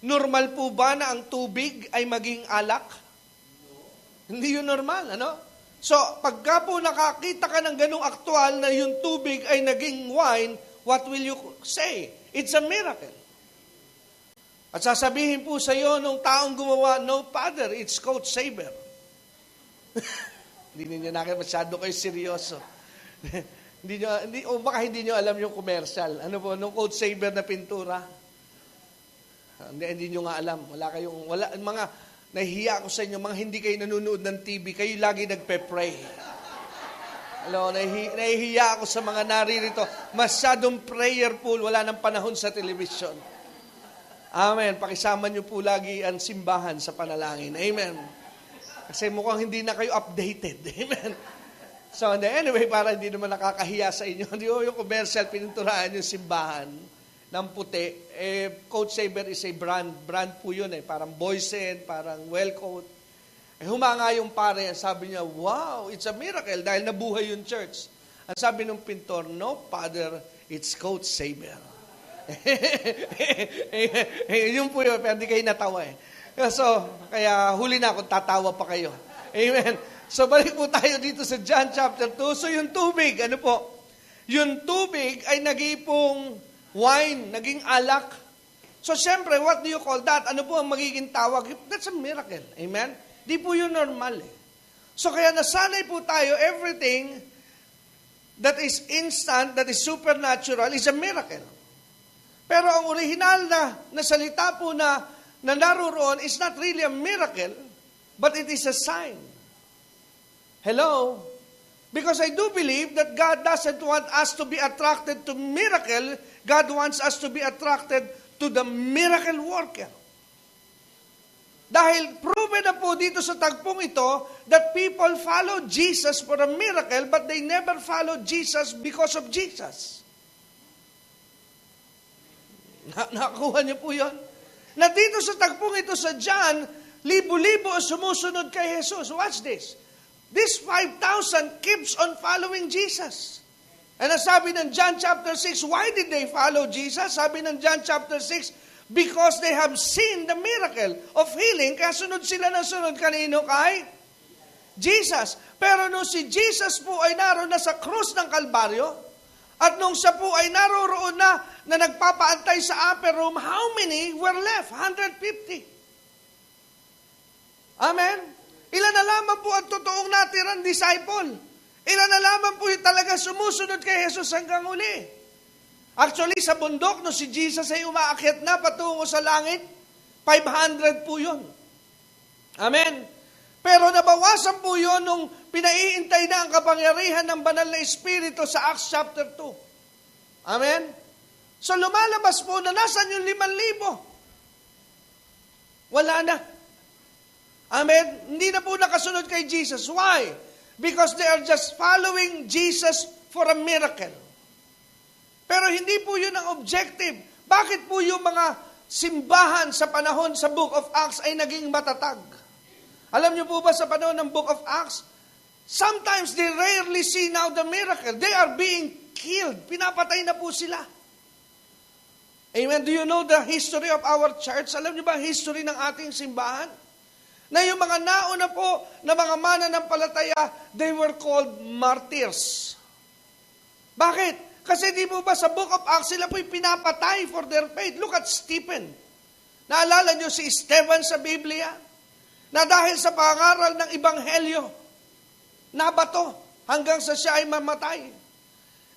normal po ba na ang tubig ay maging alak? Hindi yun normal, ano? So, pagka po nakakita ka ng ganung aktual na yung tubig ay naging wine, what will you say? It's a miracle. At sasabihin po sa iyo nung taong gumawa, no, Father, it's Coach Saber. Hindi ninyo masyado kayo seryoso. O baka hindi nyo alam yung commercial. Ano po, nung Coach Saber na pintura? Hindi nyo nga alam. Mga, nahihiya ako sa inyo, mga hindi kayo nanonood ng TV, kayo lagi nagpe-pray. Nahihiya ako sa mga naririto. Masyadong prayerful, wala nang panahon sa television. Amen. Pakisama nyo po lagi ang simbahan sa panalangin. Amen. Kasi mukhang hindi na kayo updated. Amen. So anyway, para hindi naman nakakahiya sa inyo, yung commercial, pininturahan yung simbahan ng puti. Coach Saber is a brand. Brand po yun Parang Boysen, parang Wellcoat. Humanga yung pare, sabi niya, wow, it's a miracle dahil nabuhay yung church. Ang sabi ng pintor, no, Father, it's Coach Saber. Yun po yun, pero hindi kayo natawa So, kaya huli na ako, tatawa pa kayo. Amen. So, balik po tayo dito sa John chapter 2. So, yung tubig, ano po? Yung tubig ay naging wine, naging alak. So, syempre, what do you call that? Ano po ang magiging tawag? That's a miracle. Amen? Di po yun normal So, kaya nasanay po tayo, everything that is instant, that is supernatural, is a miracle. Pero ang original na salita po na naroon is not really a miracle, but it is a sign. Hello? Because I do believe that God doesn't want us to be attracted to miracle. God wants us to be attracted to the miracle worker. Dahil proven na po dito sa tagpong ito that people follow Jesus for a miracle, but they never follow Jesus because of Jesus. Nakakuha niyo po yun? Na dito sa tagpong ito sa John, libo-libo sumusunod kay Jesus. Watch this. This 5,000 keeps on following Jesus. And sabi ng John chapter 6, why did they follow Jesus? Sabi ng John chapter 6, because they have seen the miracle of healing, kaya sunod sila ng sunod kanino kay Jesus. Pero nung si Jesus po ay naroon na sa krus ng Kalbaryo, at nung siya po ay naroroon na nagpapaantay sa upper room, how many were left? 150. Amen? Ilan na lamang po ang totoong natirang disciple? Ilan na lamang po yung talaga sumusunod kay Jesus hanggang uli? Actually, sa bundok, no si Jesus ay umaakyat na patungo sa langit, 500 po yun. Amen? Pero nabawasan po yun nung pinaiintay na ang kapangyarihan ng banal na Espiritu sa Acts chapter 2. Amen? So lumalabas po na nasan yung 5,000? Wala na. Amen? Hindi na po nakasunod kay Jesus. Why? Because they are just following Jesus for a miracle. Pero hindi po yun ang objective. Bakit po yung mga simbahan sa panahon sa Book of Acts ay naging matatag? Alam niyo po ba sa panahon ng Book of Acts, sometimes they rarely see now the miracle. They are being killed. Pinapatay na po sila. Amen. Do you know the history of our church? Alam niyo ba ang history ng ating simbahan? Na yung mga nauna po na mga mananampalataya, they were called martyrs. Bakit? Kasi di mo ba sa Book of Acts, sila po'y pinapatay for their faith. Look at Stephen. Naalala niyo si Stephen sa Biblia? na dahil sa pangaral ng Ebanghelyo, nabato hanggang sa siya ay mamatay.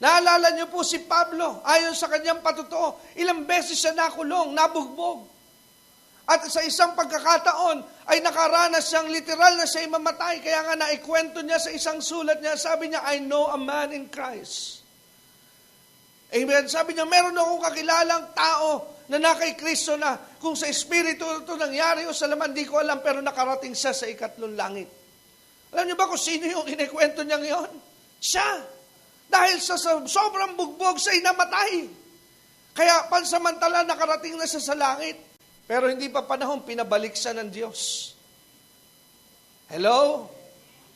Naalala niyo po si Pablo, ayon sa kanyang patutuo, ilang beses siya nakulong, nabugbog. At sa isang pagkakataon ay nakaranas siyang literal na siya ay mamatay. Kaya nga naikwento niya sa isang sulat niya, sabi niya, I know a man in Christ. Amen. Sabi niya, meron akong kakilalang tao na kay Kristo na kung sa Espiritu ito nangyari o sa laman, di ko alam, pero nakarating siya sa ikatlong langit. Alam niyo ba kung sino yung inikwento niya ngayon? Siya. Dahil sa sobrang bugbog siya'y namatay. Kaya pansamantala nakarating na siya sa langit. Pero hindi pa panahon, pinabalik siya ng Diyos. Hello?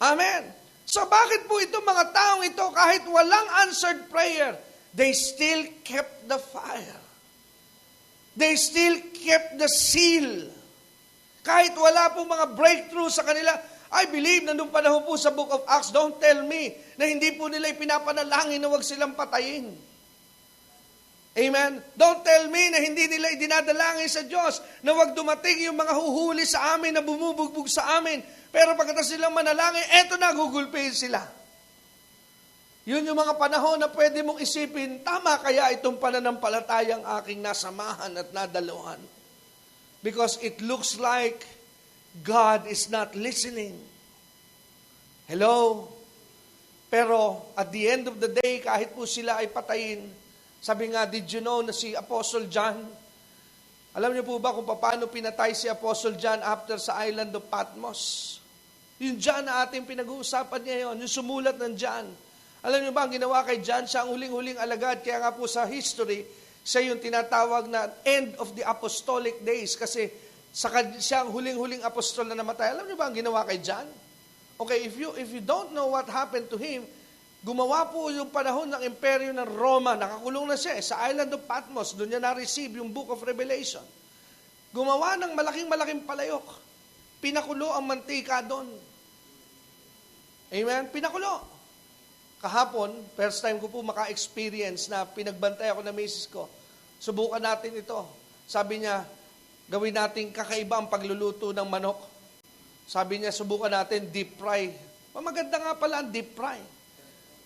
Amen. So bakit po itong mga taong ito, kahit walang answered prayer, they still kept the fire. They still kept the seal. Kahit wala pong mga breakthrough sa kanila, I believe na nung panahon po sa Book of Acts, don't tell me na hindi po nila ipinapanalangin na huwag silang patayin. Amen? Don't tell me na hindi nila idinadalangin sa Diyos na huwag dumating yung mga huhuli sa amin na bumubugbog sa amin. Pero pagkatapos silang manalangin, eto na, gugulpihin sila. Yun yung mga panahon na pwede mong isipin, tama kaya itong pananampalatayang aking nasamahan at nadaluhan? Because it looks like God is not listening. Hello? Pero at the end of the day, kahit po sila ay patayin, sabi nga, did you know na si Apostle John, alam niyo po ba kung paano pinatay si Apostle John after sa island of Patmos? Yung John na ating pinag-uusapan niya yun, yung sumulat ng John. Alam niyo ba, ang ginawa kay John, siya ang huling-huling alagad, kaya nga po sa history, siya yung tinatawag na end of the apostolic days, kasi siya ang huling-huling apostol na namatay. Alam niyo ba ang ginawa kay John? Okay, if you don't know what happened to him, gumawa po yung panahon ng imperyo ng Roma, nakakulong na siya sa island of Patmos, doon niya na-receive yung Book of Revelation. Gumawa ng malaking-malaking palayok. Pinakulo ang mantika doon. Amen? Pinakulo. Kahapon, first time ko po maka-experience na pinagbantay ako na misis ko. Subukan natin ito. Sabi niya, gawin natin kakaiba ang pagluluto ng manok. Sabi niya, subukan natin deep fry. Maganda nga pala ang deep fry.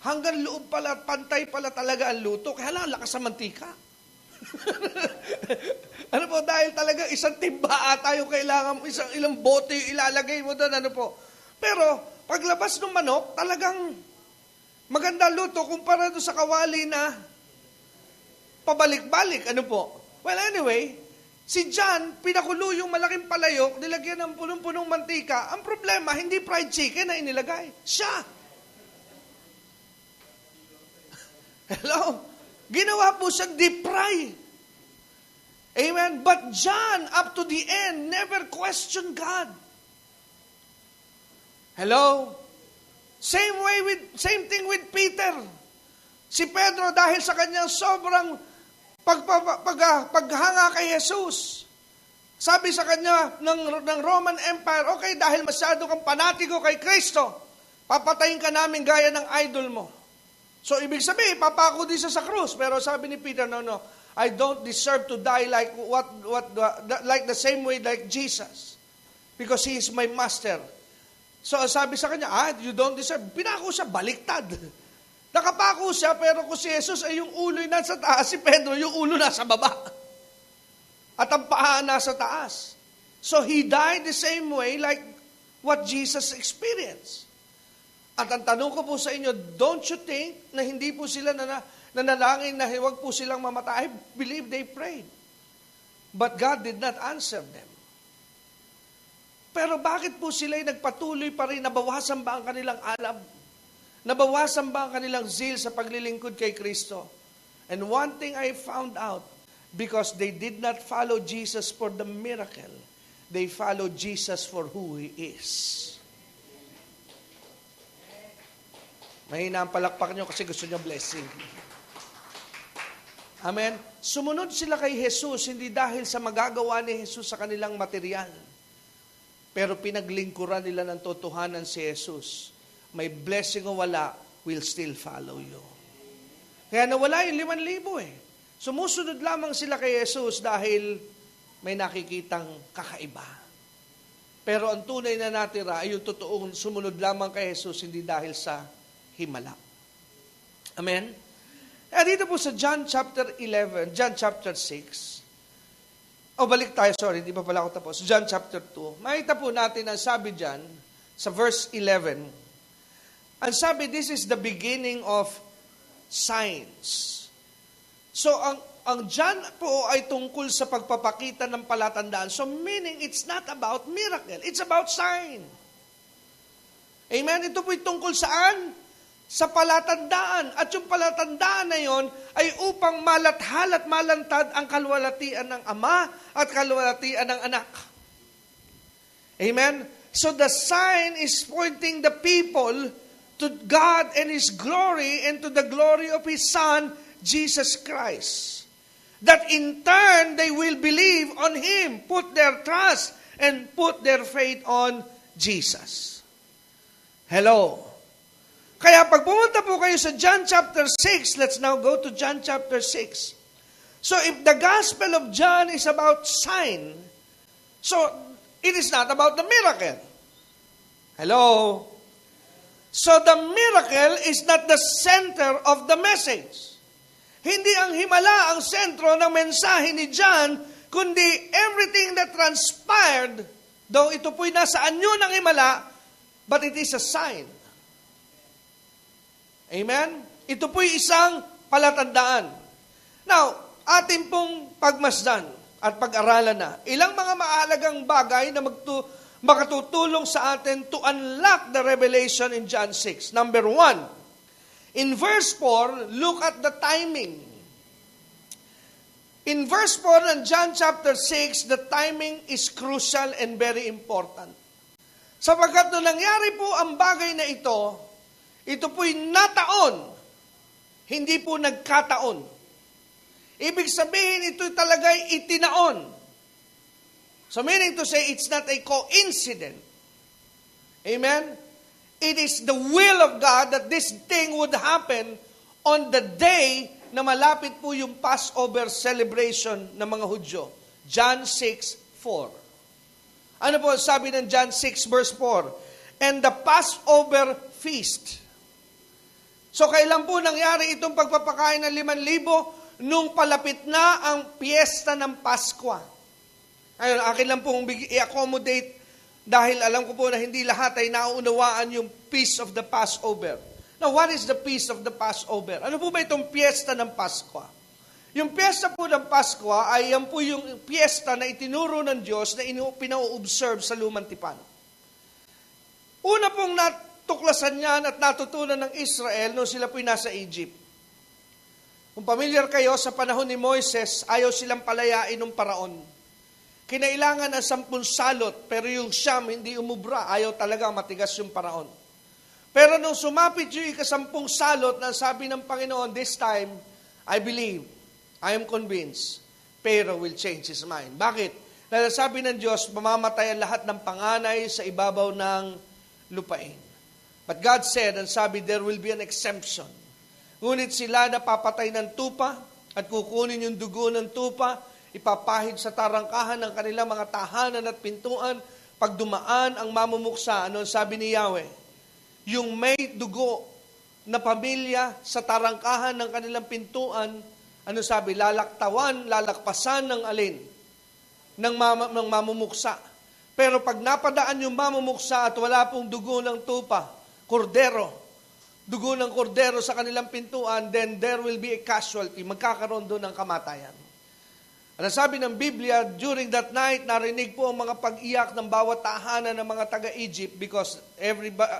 Hanggang loob pala, pantay pala talaga ang luto. Kaya lang, lakas sa mantika. Ano po, dahil talaga isang timba ata yung kailangan mo, ilang bote yung ilalagay mo doon, ano po. Pero, paglabas ng manok, talagang maganda luto kumpara doon sa kawali na pabalik-balik, ano po. Well, anyway, si John, pinakulo yung malaking palayok, nilagyan ng punong-punong mantika. Ang problema, hindi fried chicken na inilagay. Siya. Hello? Ginawa po siyang deep fry. Amen? But John, up to the end, never questioned God. Hello? Same thing with Peter. Si Pedro, dahil sa kanyang sobrang paghanga kay Jesus, sabi sa kanya ng Roman Empire, okay, dahil masyado kang panatiko kay Kristo, papatayin ka namin gaya ng idol mo. So, ibig sabihin, papako din siya sa krus. Pero sabi ni Peter, no, I don't deserve to die like like the same way like Jesus. Because He is my master. So, sabi sa kanya, you don't deserve. Pinako siya, baliktad. Nakapako siya, pero kung si Jesus ay yung ulo nasa taas, si Pedro yung ulo nasa baba. At ang paa nasa taas. So, He died the same way like what Jesus experienced. At ang tanong ko po sa inyo, don't you think na hindi po sila nanalangin na huwag po silang mamatay? I believe they prayed. But God did not answer them. Pero bakit po sila nagpatuloy pa rin? Nabawasan ba ang kanilang alab? Nabawasan ba ang kanilang zeal sa paglilingkod kay Kristo? And one thing I found out, because they did not follow Jesus for the miracle, they followed Jesus for who He is. Mahina ang palakpak nyo kasi gusto nyo blessing. Amen? Sumunod sila kay Jesus, hindi dahil sa magagawa ni Jesus sa kanilang material. Pero pinaglingkuran nila ng totohanan si Jesus. May blessing o wala, will still follow you. Kaya nawala yung 5,000 Sumusunod lamang sila kay Jesus dahil may nakikitang kakaiba. Pero ang tunay na natira ay yung totoong sumunod lamang kay Jesus, hindi dahil sa himala. Amen? Dito po sa John chapter 11, John chapter 6, balik tayo, sorry, hindi pa pala ako tapos. John chapter 2, makita po natin ang sabi dyan, sa verse 11, ang sabi, this is the beginning of signs. So, ang John po ay tungkol sa pagpapakita ng palatandaan. So, meaning, it's not about miracle. It's about sign. Amen? Ito po ay tungkol saan? Sa palatandaan. At yung palatandaan na yon ay upang malathal at malantad ang kalwalatian ng Ama at kalwalatian ng Anak. Amen? So, the sign is pointing the people to God and His glory and to the glory of His Son, Jesus Christ. That in turn, they will believe on Him, put their trust and put their faith on Jesus. Hello. Kaya pag pumunta po kayo sa John chapter 6, let's now go to John chapter 6. So if the Gospel of John is about sign, so it is not about the miracle. Hello. So the miracle is not the center of the message. Hindi ang himala ang sentro ng mensahe ni John, kundi everything that transpired, though ito po'y nasa anyo ng himala, but it is a sign. Amen? Ito po'y isang palatandaan. Now, atin pong pagmasdan at pag-aralan na, ilang mga mahalagang bagay na makatutulong sa atin to unlock the revelation in John 6. Number 1, in verse 4, look at the timing. In verse 4 ng John chapter 6, the timing is crucial and very important. Sapagkat nung nangyari po ang bagay na ito po'y nataon, hindi po nagkataon. Ibig sabihin, ito talaga'y itinaon. So meaning to say, it's not a coincidence. Amen? It is the will of God that this thing would happen on the day na malapit po yung Passover celebration ng mga Hudyo. John 6:4. Ano po sabi ng John 6 verse 4? And the Passover feast. So kailan po nangyari itong pagpapakain ng 5,000? Nung palapit na ang piyesta ng Paskwa. Ayun, akin lang pong i-accommodate dahil alam ko po na hindi lahat ay nauunawaan yung feast of the Passover. Now, what is the feast of the Passover? Ano po ba itong piyesta ng Paskwa? Yung piyesta po ng Paskwa ay yan po yung piyesta na itinuro ng Diyos na pinau-observe sa Lumang Tipan. Una pong natuklasan yan at natutunan ng Israel nung sila po'y nasa Egypt. Kung familiar kayo, sa panahon ni Moises, ayaw silang palayain ng paraon. Kinailangan ang 10 salot, pero yung siyam hindi umubra. Ayaw talaga, matigas yung paraon. Pero nung sumapit yung 10 salot, na sabi ng Panginoon, this time, I believe, I am convinced, Pharaoh will change his mind. Bakit? Dahil sabi ng Diyos, mamamatay ang lahat ng panganay sa ibabaw ng lupain. But God said, and sabi, there will be an exemption. Ngunit sila napapatay ng tupa at kukunin yung dugo ng tupa, ipapahid sa tarangkahan ng kanilang mga tahanan at pintuan. Pag dumaan ang mamumuksa, ano sabi ni Yahweh? Yung may dugo na pamilya sa tarangkahan ng kanilang pintuan, ano sabi? Lalakpasan ng alin? Ng mamumuksa. Pero pag napadaan yung mamumuksa at wala pong dugo ng tupa, dugo ng kordero sa kanilang pintuan, then there will be a casualty. Magkakaroon doon ng kamatayan. Ano sabi ng Biblia, during that night, narinig po ang mga pag-iyak ng bawat tahanan ng mga taga-Egypt because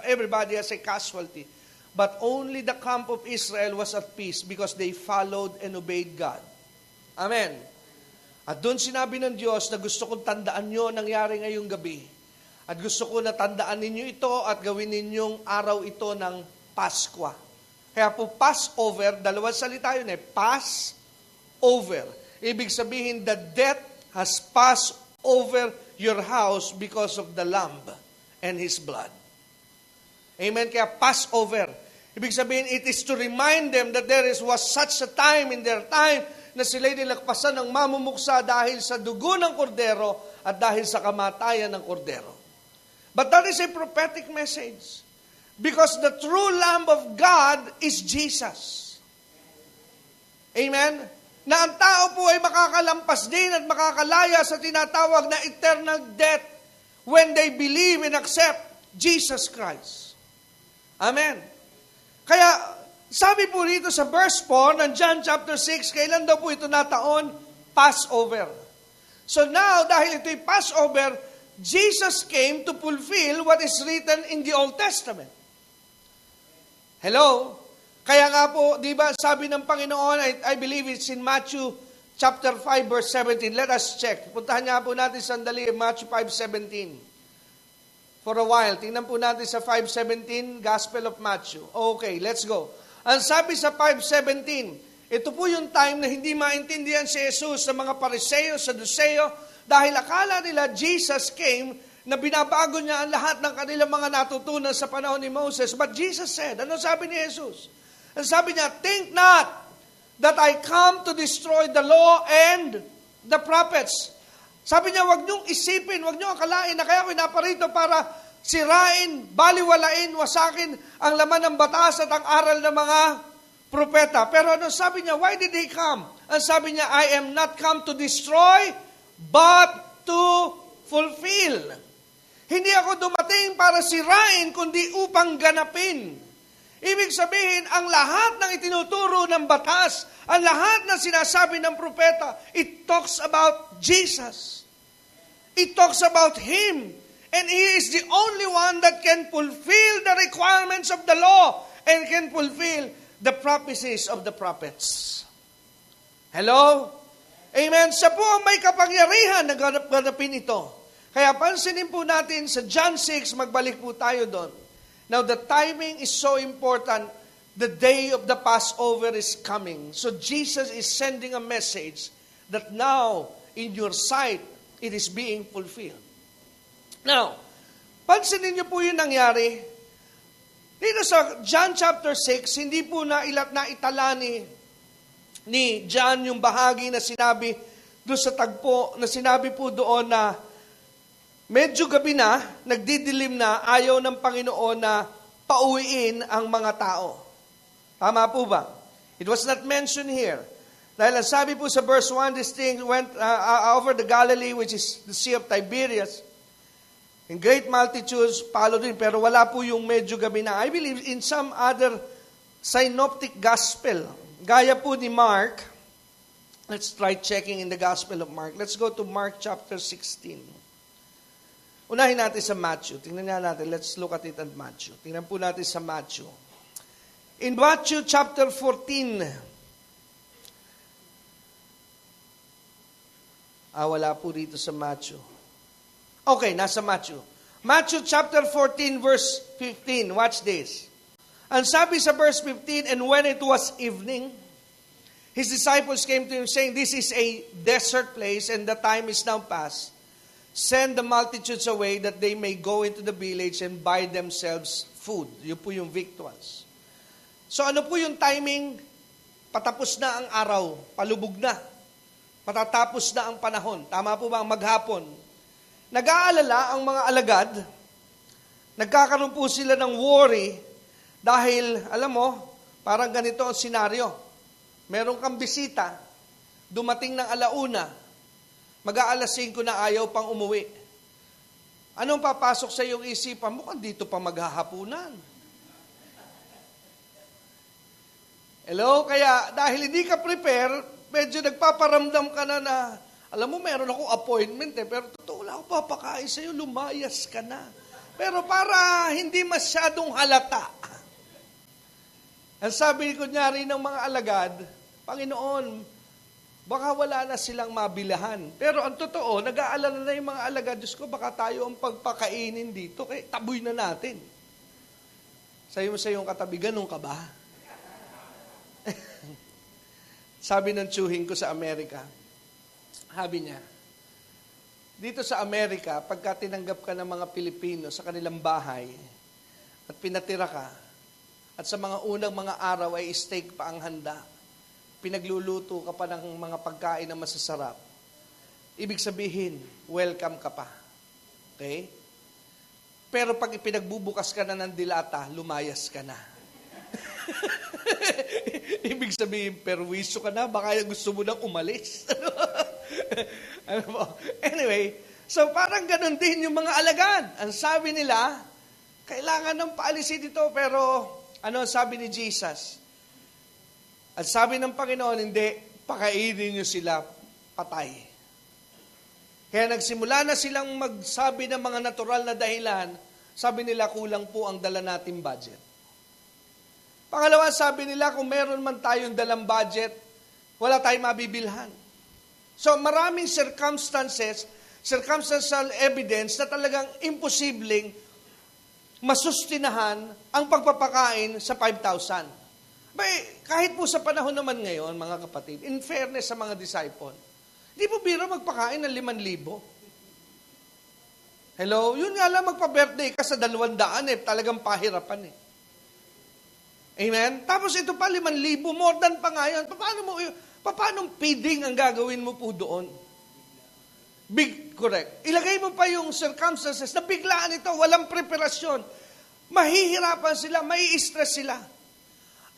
everybody has a casualty. But only the camp of Israel was at peace because they followed and obeyed God. Amen. At doon sinabi ng Diyos na gusto kong tandaan nyo nangyari ngayong gabi. At gusto ko na tandaan ninyo ito at gawin ninyong araw ito ng Paskwa. Kaya po Passover, dalawang salita yun Passover. Ibig sabihin, the death has passed over your house because of the Lamb and His blood. Amen? Kaya Passover. Ibig sabihin, it is to remind them that was such a time in their time na sila'y nilagpasan ng mamumuksa dahil sa dugo ng kordero at dahil sa kamatayan ng kordero. But that is a prophetic message. Because the true Lamb of God is Jesus. Amen? Na ang tao po ay makakalampas din at makakalaya sa tinatawag na eternal death when they believe and accept Jesus Christ. Amen. Kaya, sabi po rito sa verse 4 ng John chapter 6, kailan daw po ito nataon? Passover. So now, dahil ito'y Passover, Jesus came to fulfill what is written in the Old Testament. Hello? Kaya nga po, di ba, sabi ng Panginoon, I believe it's in Matthew chapter 5 verse 17. Let us check. Puntahan nga po natin sandali Matthew 5:17. For a while, tingnan po natin sa 5:17, Gospel of Matthew. Okay, let's go. Ang sabi sa 5:17, ito po yung time na hindi maintindihan si Jesus sa mga Pariseo, Saduceo, dahil akala nila Jesus came na binabago niya ang lahat ng kanilang mga natutunan sa panahon ni Moses. But Jesus said, ano sabi ni Jesus? Ang sabi niya, think not that I come to destroy the law and the prophets. Sabi niya, wag niyong isipin, wag niyong akalain na kaya ako naparito para sirain, baliwalain, wasakin ang laman ng batas at ang aral ng mga propeta. Pero ano sabi niya, why did he come? Ang sabi niya, I am not come to destroy, but to fulfill. Hindi ako dumating para sirain, kundi upang ganapin. Ibig sabihin, ang lahat ng itinuturo ng batas, ang lahat ng sinasabi ng propeta, it talks about Jesus. It talks about Him. And He is the only one that can fulfill the requirements of the law and can fulfill the prophecies of the prophets. Hello? Amen? Siya po ang may kapangyarihan na ganapin ito. Kaya pansinin po natin sa John 6, magbalik po tayo doon. Now, the timing is so important. The day of the Passover is coming. So, Jesus is sending a message that now, in your sight, it is being fulfilled. Now, pansinin niyo po yung nangyari. Dito sa John chapter 6, hindi po naitala ni John yung bahagi na sinabi doon sa tagpo, na sinabi po doon na medyo gabi na, nagdidilim na, ayaw ng Panginoon na pauwiin ang mga tao. Tama po ba? It was not mentioned here. Dahil ang sabi po sa verse 1, this thing went over the Galilee, which is the Sea of Tiberias, and great multitudes followed him. Pero wala po yung medyo gabi na. I believe in some other synoptic gospel, gaya po ni Mark, let's try checking in the Gospel of Mark. Let's go to Mark chapter 16. Unahin natin sa Matthew. Tingnan natin. Let's look at it at Matthew. Tingnan po natin sa Matthew. In Matthew chapter 14, wala po dito sa Matthew. Okay, nasa Matthew. Matthew chapter 14 verse 15. Watch this. Ang sabi sa verse 15, and when it was evening, his disciples came to him saying, this is a desert place and the time is now past. Send the multitudes away that they may go into the village and buy themselves food. Yun po yung victuals. So ano po yung timing? Patapos na ang araw, palubog na. Patatapos na ang panahon. Tama po ba ang maghapon? Nag-aalala ang mga alagad. Nagkakaroon po sila ng worry dahil, alam mo, parang ganito ang senaryo. Meron kang bisita, dumating ng alauna, mag-aalas 5 na ayaw pang umuwi. Anong papasok sa iyong isipan? Mukhang dito pa maghahapunan. Hello? Kaya dahil hindi ka prepare, medyo nagpaparamdam ka na, alam mo, meron akong appointment pero totoo lang ako papakain sa iyo, lumayas ka na. Pero para hindi masyadong halata. Ang sabi kunyari ng mga alagad, Panginoon, baka wala na silang mabilahan. Pero ang totoo, nag-aalala na yung mga alagad, Diyos ko, baka tayo ang pagpakainin dito, kaya taboy na natin. Sabi mo sa iyong katabi, ganun ka ba? Sabi ng tsuhin ko sa Amerika, sabi niya, dito sa Amerika, pagka tinanggap ka ng mga Pilipino sa kanilang bahay at pinatira ka, at sa mga unang mga araw ay steak pa ang handa, pinagluluto ka pa ng mga pagkain na masasarap, ibig sabihin, welcome ka pa. Okay? Pero pag ipinagbubukas ka na ng dilata, lumayas ka na. Ibig sabihin, perwiso ka na, baka gusto mo nang umalis. Ano mo? Anyway, so parang ganun din yung mga alagad. Ang sabi nila, kailangan ng paalisin ito, pero ano sabi ni Jesus? At sabi ng Panginoon, hindi, pakainin nyo sila patay. Kaya nagsimula na silang magsabi ng mga natural na dahilan, sabi nila kulang po ang dala nating budget. Pangalawa, sabi nila kung meron man tayong dalang budget, wala tayong mabibilhan. So maraming circumstantial evidence na talagang imposibleng masustinahan ang pagpapakain sa 5,000. Kahit po sa panahon naman ngayon, mga kapatid, in fairness sa mga disciple, di po biro magpakain ng 5,000. Hello? Yun nga lang magpa-birthday ka sa 200 talagang pahirapan Amen? Tapos ito pa 5,000, more than pa nga yan. Paano feeding ang gagawin mo po doon? Correct. Ilagay mo pa yung circumstances na biglaan ito, walang preparasyon. Mahihirapan sila, mai-stress sila.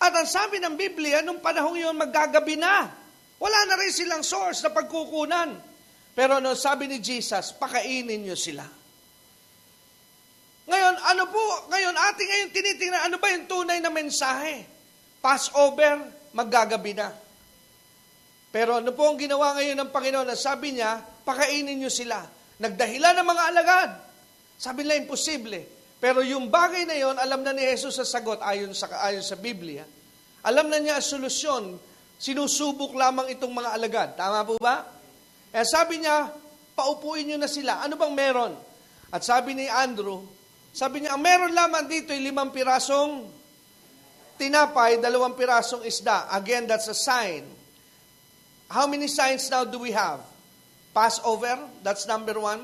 At ang sabi ng Biblia, nung panahon yun, maggagabi na. Wala na rin silang source na pagkukunan. Pero ano sabi ni Jesus, pakainin nyo sila. Ngayon, ating ngayon tinitingnan, ano ba yung tunay na mensahe? Passover, maggagabi na. Pero ano po ang ginawa ngayon ng Panginoon? Sabi niya, pakainin nyo sila. Nagdahilan ng mga alagad. Sabi nila, imposible. Pero yung bagay na yon, alam na ni Jesus sa sagot ayon sa Biblia. Alam na niya ang solusyon. Sinusubok lamang itong mga alagad. Tama po ba? Kaya sabi niya, paupuin nyo na sila. Ano bang meron? At sabi ni Andrew, sabi niya, ang meron lamang dito ay 5 pirasong tinapay, 2 pirasong isda. Again, that's a sign. How many signs now do we have? Passover, that's number 1.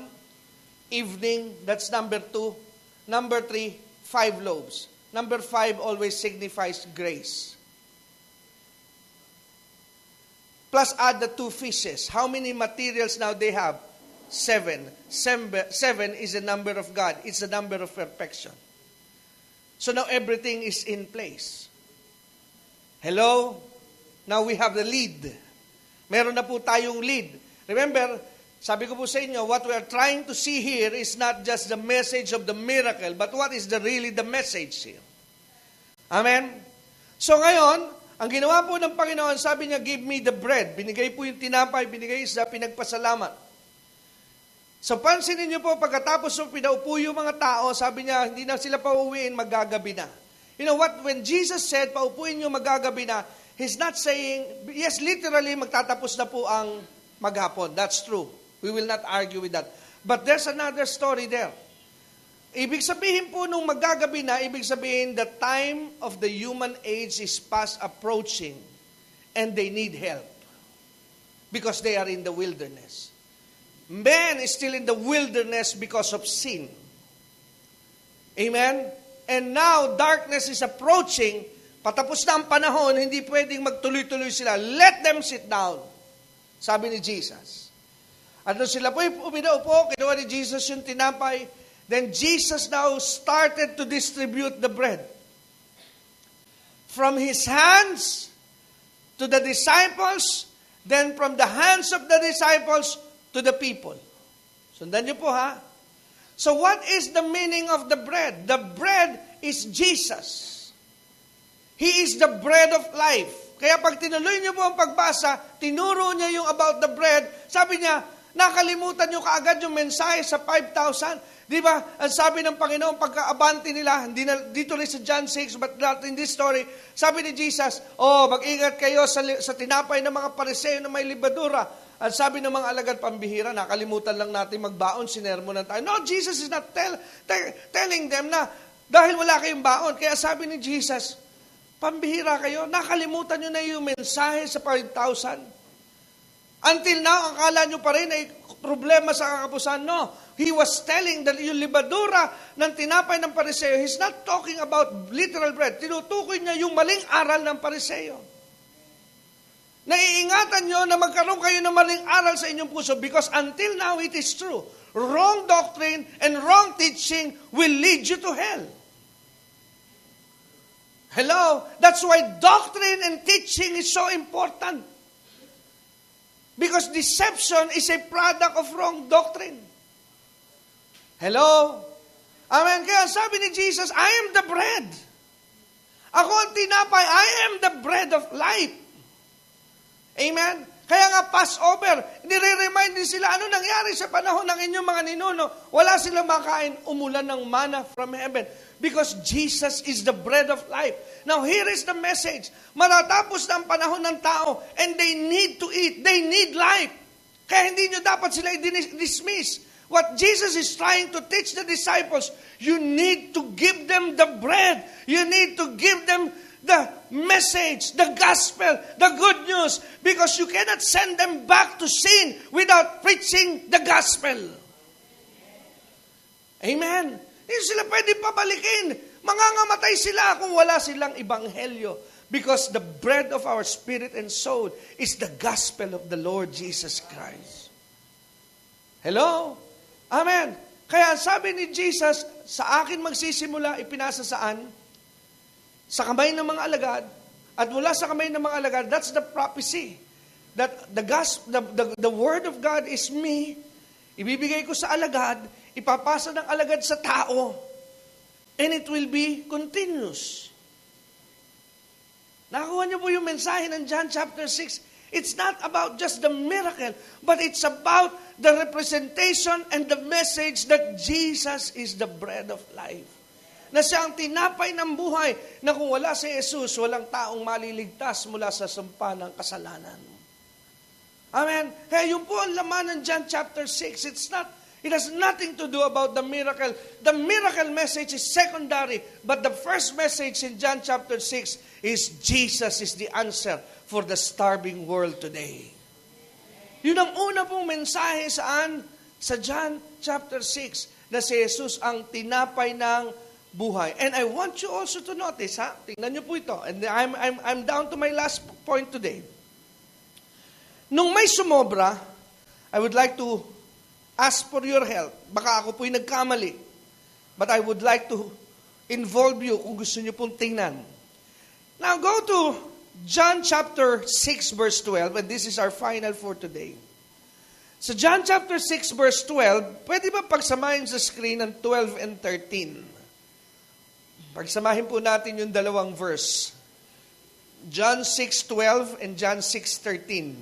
Evening, that's number 2. Number 3, 5 loaves. Number 5 always signifies grace. Plus add the 2 fishes. How many materials now they have? 7. 7 is the number of God. It's the number of perfection. So now everything is in place. Hello? Now we have the lead. Meron na po tayong lead. Remember, sabi ko po sa inyo, what we are trying to see here is not just the message of the miracle, but what is really the message here. Amen? So ngayon, ang ginawa po ng Panginoon, sabi niya, give me the bread. Binigay po yung tinapay, binigay isda, pinagpasalamat. So pansinin niyo po, pagkatapos po pinaupo yung mga tao, sabi niya, hindi na sila pauwiin, maggagabi na. You know what? When Jesus said, paupuin niyo, maggagabi na, He's not saying, yes, literally, magtatapos na po ang maghapon. That's true. We will not argue with that. But there's another story there. Ibig sabihin po nung maggagabi na, ibig sabihin the time of the human age is fast approaching and they need help because they are in the wilderness. Man is still in the wilderness because of sin. Amen? And now, darkness is approaching. Patapos na ang panahon, hindi pwedeng magtuloy-tuloy sila. Let them sit down. Sabi ni Jesus. At nung sila po uminaupo, kinuha ni Jesus yung tinapay. Then Jesus now started to distribute the bread. From His hands to the disciples, then from the hands of the disciples to the people. Sundan niyo po ha. So what is the meaning of the bread? The bread is Jesus. He is the bread of life. Kaya pag tinuloy niyo po ang pagbasa, tinuro niya yung about the bread. Sabi niya, nakalimutan niyo kaagad yung mensahe sa 5,000. Di ba? Ang sabi ng Panginoon, pagka-abante nila, hindi na, dito rin sa John 6, but not in this story, sabi ni Jesus, mag-ingat kayo sa tinapay ng mga pariseo na may libadura. At sabi ng mga alagad, pambihira, nakalimutan lang natin magbaon, sinermonan tayo. No, Jesus is not telling them na dahil wala kayong baon. Kaya sabi ni Jesus, pambihira kayo, nakalimutan nyo na yung mensahe sa 5,000. Until now, akala nyo pa rin ay problema sa kakapusan. No, He was telling that yung libadura ng tinapay ng pariseo, He's not talking about literal bread. Tinutukoy niya yung maling aral ng pariseo. Naiingatan nyo na magkaroon kayo ng maling aral sa inyong puso because until now it is true. Wrong doctrine and wrong teaching will lead you to hell. Hello? That's why doctrine and teaching is so important. Because deception is a product of wrong doctrine. Hello? Amen. Kaya sabi ni Jesus, I am the bread. Ako ang tinapay. I am the bread of life. Amen? Kaya nga Passover, nire-remind din sila, ano nangyari sa panahon ng inyong mga ninuno? Wala silang makain, umulan ng manna from heaven. Because Jesus is the bread of life. Now here is the message. Matatapos na ang panahon ng tao and they need to eat. They need life. Kaya hindi nyo dapat sila i-dismiss. What Jesus is trying to teach the disciples, you need to give them the bread. You need to give them the message, the gospel, the good news, because you cannot send them back to sin without preaching the gospel. Amen. Hindi sila pwede pabalikin. Mangangamatay sila kung wala silang ebanghelyo. Because the bread of our spirit and soul is the gospel of the Lord Jesus Christ. Hello? Amen. Kaya sabi ni Jesus, sa akin magsisimula, ipinasa saan? Sa kamay ng mga alagad, at mula sa kamay ng mga alagad, that's the prophecy. That the word of God is me, ibibigay ko sa alagad, ipapasa ng alagad sa tao, and it will be continuous. Nakakuha niyo po yung mensahe ng John chapter 6. It's not about just the miracle, but it's about the representation and the message that Jesus is the bread of life. Na siya ang tinapay ng buhay, na kung wala si Jesus, walang taong maliligtas mula sa sumpa ng kasalanan. Amen? Kaya yun po ang laman ng John chapter 6. It has nothing to do about the miracle. The miracle message is secondary, but the first message in John chapter 6 is Jesus is the answer for the starving world today. Yun ang una pong mensahe saan? Sa John chapter 6, na si Jesus ang tinapay ng buhay. And I want you also to notice, tingnan niyo po ito. And I'm down to my last point today. Nung may sumobra, I would like to ask for your help. Baka ako po'y nagkamali. But I would like to involve you kung gusto niyo pong tingnan. Now go to John chapter 6 verse 12, and this is our final for today. So John chapter 6 verse 12, pwede ba pagsamahin sa screen ng 12 and 13? Pagsamahin po natin yung dalawang verse. John 6:12 and John 6:13.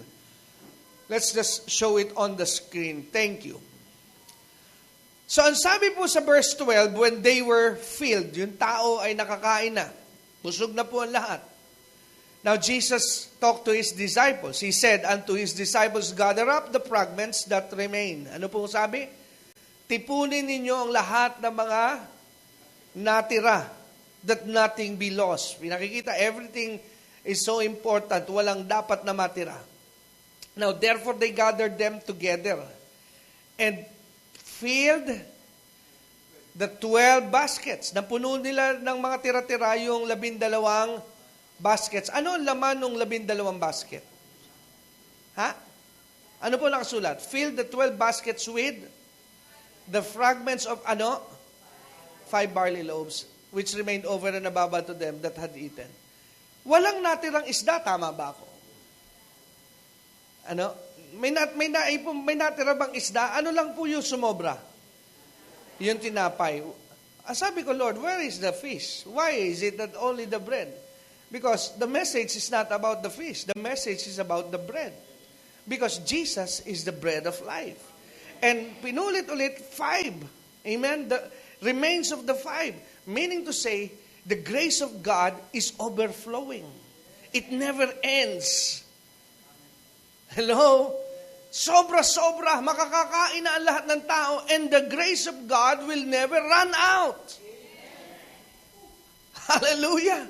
Let's just show it on the screen. Thank you. So ang sabi po sa verse 12, when they were filled, yung tao ay nakakain na. Busog na po ang lahat. Now Jesus talked to His disciples. He said unto His disciples, gather up the fragments that remain. Ano po sabi? Tipunin ninyo ang lahat ng mga natira, that nothing be lost. Pinakikita, everything is so important. Walang dapat na matira. Now, therefore, they gathered them together and filled the 12 baskets. Napuno nila ng mga tira-tira yung 12 baskets. Ano ang laman ng 12 basket? Ha? Ano po nakasulat? Fill the 12 baskets with the fragments of 5 barley loaves, which remained over and above unto them that had eaten. Walang natirang isda, tama ba ako? May natira bang isda? Ano lang po yung sumobra? Yung tinapay. Sabi ko, Lord, where is the fish? Why is it that only the bread? Because the message is not about the fish. The message is about the bread. Because Jesus is the bread of life. And pinulit-ulit 5. Amen? The remains of the 5. Meaning to say, the grace of God is overflowing. It never ends. Hello? Sobra-sobra, makakakain na ang lahat ng tao, and the grace of God will never run out. Hallelujah.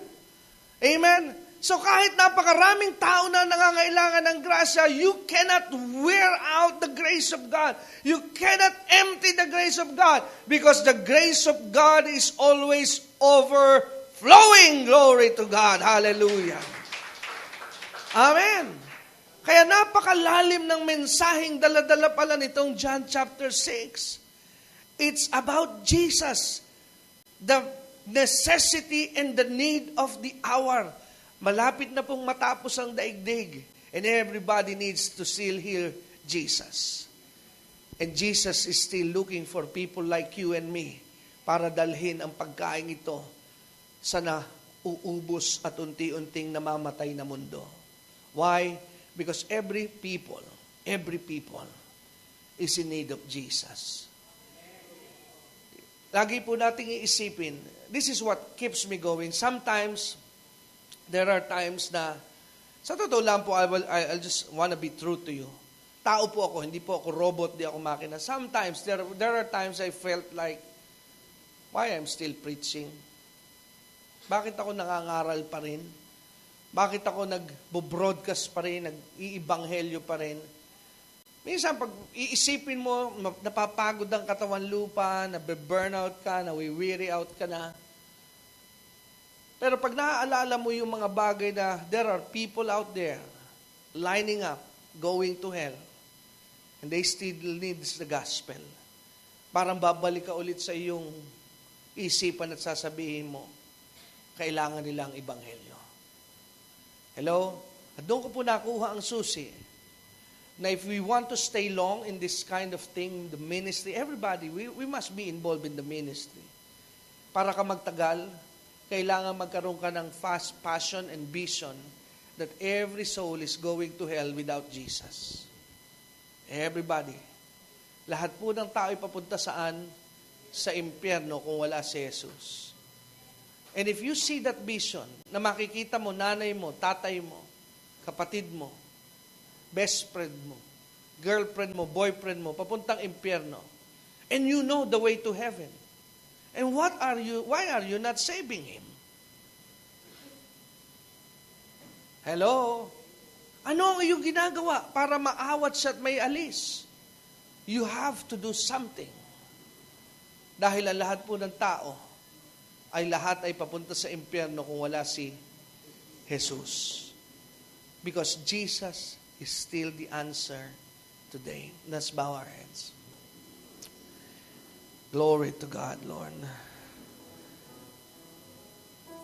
Amen. So kahit napakaraming tao na nangangailangan ng grasya, you cannot wear out the grace of God. You cannot empty the grace of God, because the grace of God is always overflowing. Glory to God. Hallelujah. Amen. Kaya napakalalim ng mensaheng dala-dala pala nitong John chapter 6. It's about Jesus, the necessity and the need of the hour. Malapit na pong matapos ang daigdig, and everybody needs to still hear Jesus. And Jesus is still looking for people like you and me para dalhin ang pagkain ito sa nauubos at unti-unting namamatay na mundo. Why? Because every people is in need of Jesus. Lagi po nating iisipin, this is what keeps me going. Sometimes, there are times na, sa totoo lang po, I'll just wanna be true to you. Tao po ako, hindi po ako robot, di ako makina. Sometimes, there are times I felt like, why I'm still preaching? Bakit ako nangangaral pa rin? Bakit ako nag-broadcast pa rin, nag-iibanghelyo pa rin? Minsan, pag iisipin mo, napapagod ang katawan lupa, nabe-burnout ka, nawi-weary out ka na. Pero pag naaalala mo yung mga bagay na there are people out there lining up, going to hell, and they still need the gospel, parang babalik ka ulit sa iyong isipan at sasabihin mo, kailangan nilang ibanghelyo. Hello? At doon ko po nakuha ang susi na if we want to stay long in this kind of thing, the ministry, everybody, we must be involved in the ministry. Para ka magtagal, kailangan magkaroon ka ng fast passion and vision that every soul is going to hell without Jesus. Everybody. Lahat po ng tao ay papunta saan? Sa impyerno kung wala si Jesus. And if you see that vision, na makikita mo, nanay mo, tatay mo, kapatid mo, best friend mo, girlfriend mo, boyfriend mo, papuntang impyerno, and you know the way to heaven, and why are you not saving him? Hello? Ano ang iyong ginagawa para maawat siya at may alis? You have to do something. Dahil ang lahat po ng tao, lahat ay papunta sa impyerno kung wala si Jesus. Because Jesus is still the answer today. Let's bow our heads. Glory to God, Lord.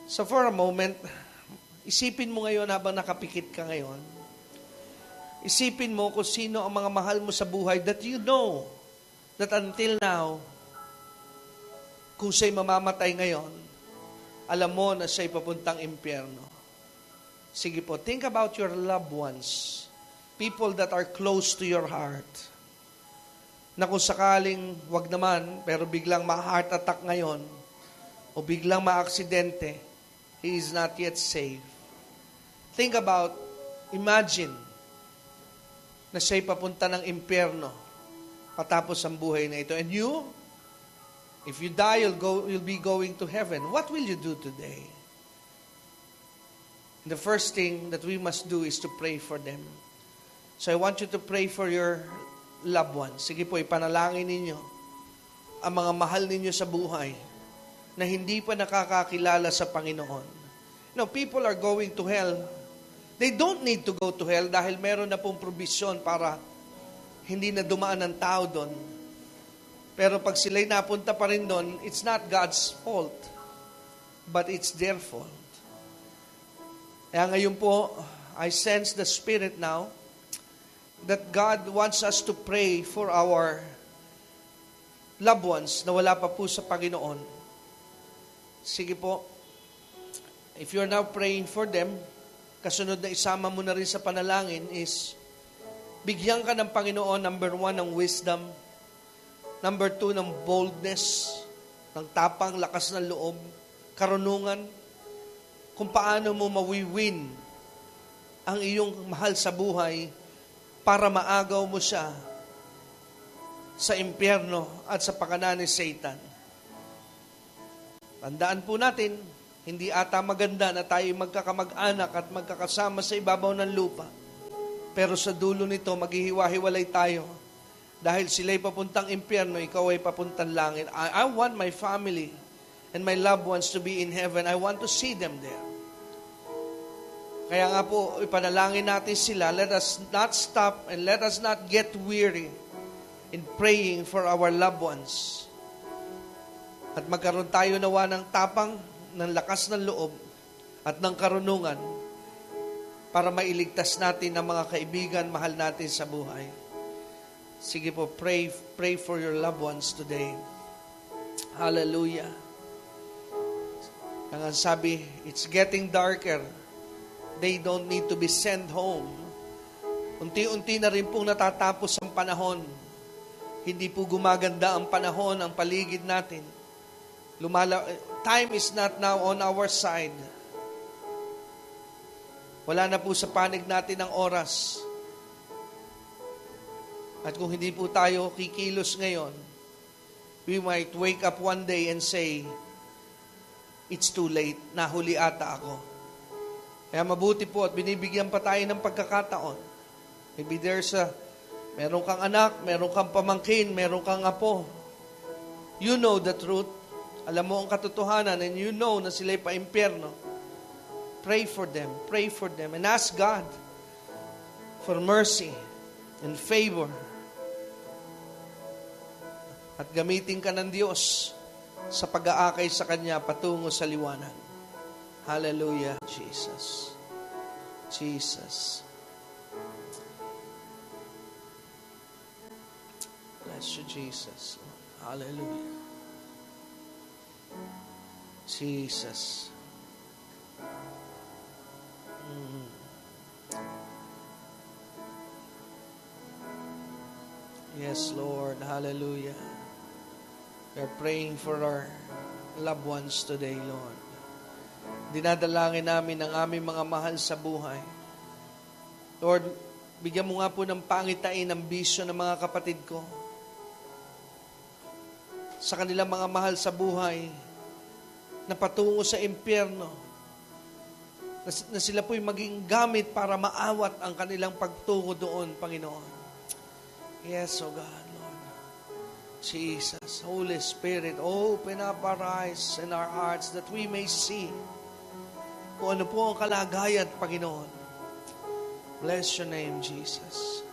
So for a moment, isipin mo ngayon habang nakapikit ka ngayon, isipin mo kung sino ang mga mahal mo sa buhay that you know that until now, kung siya'y mamamatay ngayon, alam mo na siya'y papuntang impyerno. Sige po, think about your loved ones, people that are close to your heart, na kung sakaling, wag naman, pero biglang ma-heart attack ngayon, o biglang ma-aksidente, he is not yet saved. Think about, imagine, na siya'y papunta ng impyerno, patapos ang buhay na ito. And you, if you die, you'll be going to heaven. What will you do today? The first thing that we must do is to pray for them. So I want you to pray for your loved ones. Sige po, ipanalangin ninyo ang mga mahal ninyo sa buhay na hindi pa nakakakilala sa Panginoon. No, people are going to hell. They don't need to go to hell dahil meron na pong probisyon para hindi na dumaan ng tao doon. Pero pag sila'y napunta pa rin doon, it's not God's fault, but it's their fault. Kaya ngayon po, I sense the Spirit now that God wants us to pray for our loved ones na wala pa po sa Panginoon. Sige po, if you're now praying for them, kasunod na isama mo na rin sa panalangin is, bigyan ka ng Panginoon, number 1, ng wisdom, number 2, ng boldness, ng tapang, lakas ng loob, karunungan, kung paano mo mawiwin ang iyong mahal sa buhay para maagaw mo siya sa impyerno at sa pakanan ni Satan. Tandaan po natin, hindi ata maganda na tayo magkakamag-anak at magkakasama sa ibabaw ng lupa. Pero sa dulo nito, maghihiwa-hiwalay tayo. Dahil sila'y papuntang impyerno, ikaw ay papuntang langit. I want my family and my loved ones to be in heaven. I want to see them there. Kaya nga po, ipanalangin natin sila. Let us not stop and let us not get weary in praying for our loved ones. At magkaroon tayo nawa ng tapang, ng lakas ng loob, at ng karunungan para mailigtas natin ang mga kaibigan, mahal natin sa buhay. Sige po, pray for your loved ones today. Hallelujah. Ang sabi, it's getting darker. They don't need to be sent home. Unti-unti na rin pong natatapos ang panahon. Hindi po gumaganda ang panahon, ang paligid natin. Time is not now on our side. Wala na po sa panig natin ang oras. At kung hindi po tayo kikilos ngayon, we might wake up one day and say, it's too late, nahuli ata ako. Kaya mabuti po at binibigyan pa tayo ng pagkakataon. Maybe meron kang anak, meron kang pamangkin, meron kang apo. You know the truth. Alam mo ang katotohanan and you know na sila'y pa-impyerno. Pray for them, and ask God for mercy and favor. At gamitin ka ng Diyos sa pag-aakay sa Kanya patungo sa liwanag. Hallelujah, Jesus. Jesus. Bless you, Jesus. Hallelujah. Jesus. Yes, Lord. Hallelujah. We're praying for our loved ones today, Lord. Dinadalangin namin ang aming mga mahal sa buhay. Lord, bigyan mo nga po ng pangitain ang bisyo ng mga kapatid ko. Sa kanilang mga mahal sa buhay na patungo sa impyerno, na sila po'y maging gamit para maawat ang kanilang pagtungo doon, Panginoon. Yes, O God, Lord. Jesus, Holy Spirit, open up our eyes and our hearts that we may see kung ano po ang kalagayan, Panginoon. Bless your name, Jesus.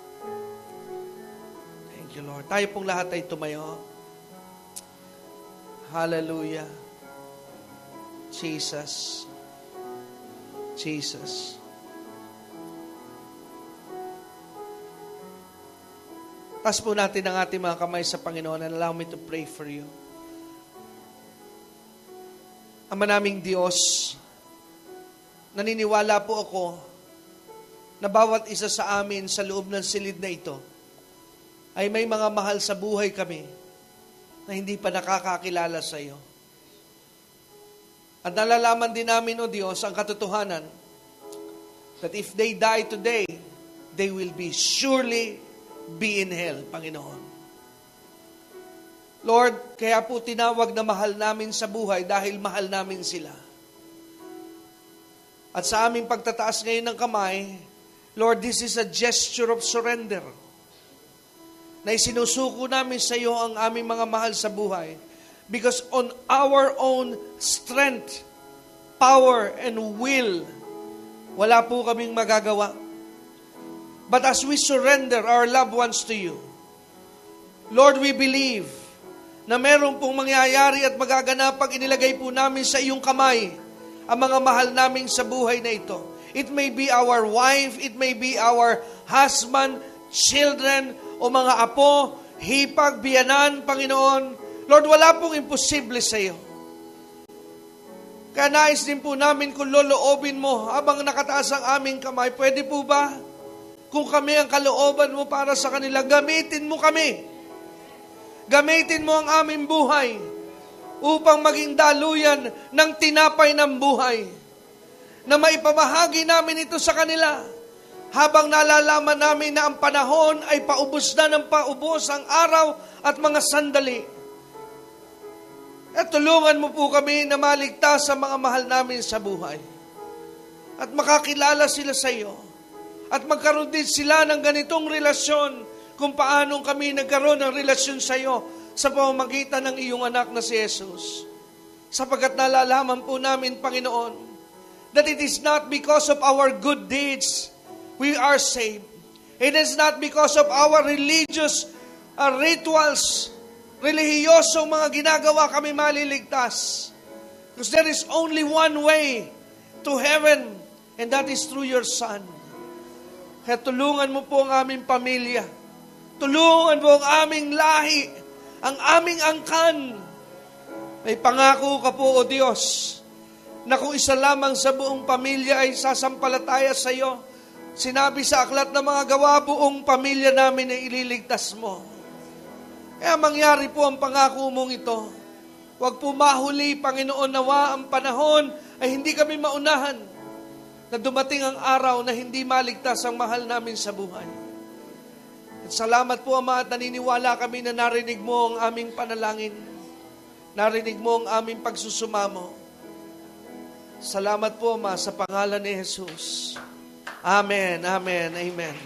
Thank you, Lord. Tayo pong lahat ay tumayo. Hallelujah. Jesus. Jesus. Taas po natin ang ating mga kamay sa Panginoon and allow me to pray for you. Ama naming Diyos, naniniwala po ako na bawat isa sa amin sa loob ng silid na ito ay may mga mahal sa buhay kami na hindi pa nakakakilala sa iyo. At nalalaman din namin, O Diyos, ang katotohanan that if they die today, they will be surely be in hell, Panginoon. Lord, kaya po tinawag na mahal namin sa buhay dahil mahal namin sila. At sa aming pagtataas ngayon ng kamay, Lord, this is a gesture of surrender. Na isinusuko namin sa iyo ang aming mga mahal sa buhay. Because on our own strength, power, and will, wala po kaming magagawa. But as we surrender our loved ones to you, Lord, we believe na meron pong mangyayari at magaganap pag inilagay po namin sa iyong kamay ang mga mahal naming sa buhay na ito. It may be our wife, it may be our husband, children, o mga apo, hipag, biyanan, Panginoon. Lord, wala pong imposible sa iyo. Kaya nais din po namin kung loloobin mo habang nakataas ang aming kamay. Pwede po ba? Kung kami ang kalooban mo para sa kanila, gamitin mo kami. Gamitin mo ang aming buhay upang maging daluyan ng tinapay ng buhay na maipamahagi namin ito sa kanila habang nalalaman namin na ang panahon ay paubos na ng paubos ang araw at mga sandali. At tulungan mo po kami na maligtas sa mga mahal namin sa buhay. At makakilala sila sa iyo. At magkaroon din sila ng ganitong relasyon kung paanong kami nagkaroon ng relasyon sa iyo sa pamamagitan ng iyong anak na si Jesus. Sapagkat nalalaman po namin, Panginoon, that it is not because of our good deeds we are saved. It is not because of our religious rituals, relihiyosong mga ginagawa kami maliligtas. Because there is only one way to heaven, and that is through your Son. Kaya tulungan mo po ang aming pamilya. Tulungan mo ang aming lahi, ang aming angkan. May pangako ka po, O Diyos, na kung isa lamang sa buong pamilya ay sasampalataya sa iyo, sinabi sa aklat ng mga gawa, buong pamilya namin ay ililigtas mo. Kaya mangyari po ang pangako mong ito. Huwag po mahuli, Panginoon, nawa ang panahon ay hindi kami maunahan na dumating ang araw na hindi maligtas ang mahal namin sa buhay. At salamat po, Ama, at naniniwala kami na narinig mo ang aming panalangin. Narinig mo ang aming pagsusumamo. Salamat po, Ama, sa pangalan ni Jesus. Amen, amen, amen.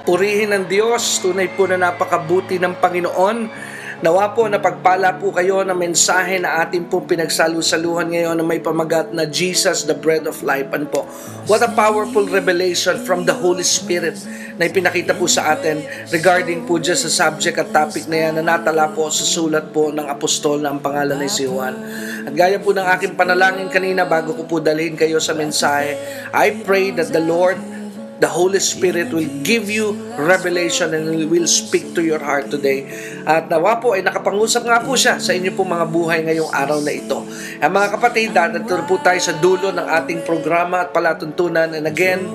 Purihin ng Diyos, tunay po na napakabuti ng Panginoon. Nawa po napagpala po kayo ng mensahe na ating pong pinagsalusaluhan ngayon na may pamagat na Jesus, the bread of life. Ano po? What a powerful revelation from the Holy Spirit na ipinakita po sa atin regarding po dyan sa subject at topic na yan na natala po sa sulat po ng apostol na ang pangalan ay si Juan. At gaya po ng aking panalangin kanina bago ko po dalhin kayo sa mensahe, I pray that the Lord, the Holy Spirit will give you revelation and will speak to your heart today. At nawa po ay nakapangusap nga po siya sa inyo po mga buhay ngayong araw na ito. Mga kapatid, dito po tayo sa dulo ng ating programa at palatuntunan. And again,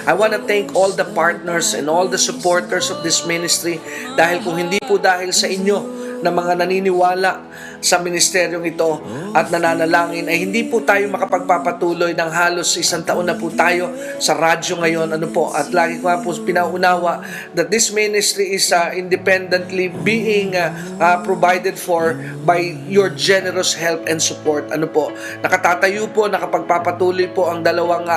I want to thank all the partners and all the supporters of this ministry dahil kung hindi po dahil sa inyo na mga naniniwala sa ministeryong ito at nananalangin ay hindi po tayo makapagpapatuloy ng halos 1 taon na po tayo sa radyo ngayon. Ano po, at lagi ko nga po pinaunawa that this ministry is independently being provided for by your generous help and support. Ano po, nakatatayo po, nakapagpapatuloy po ang dalawang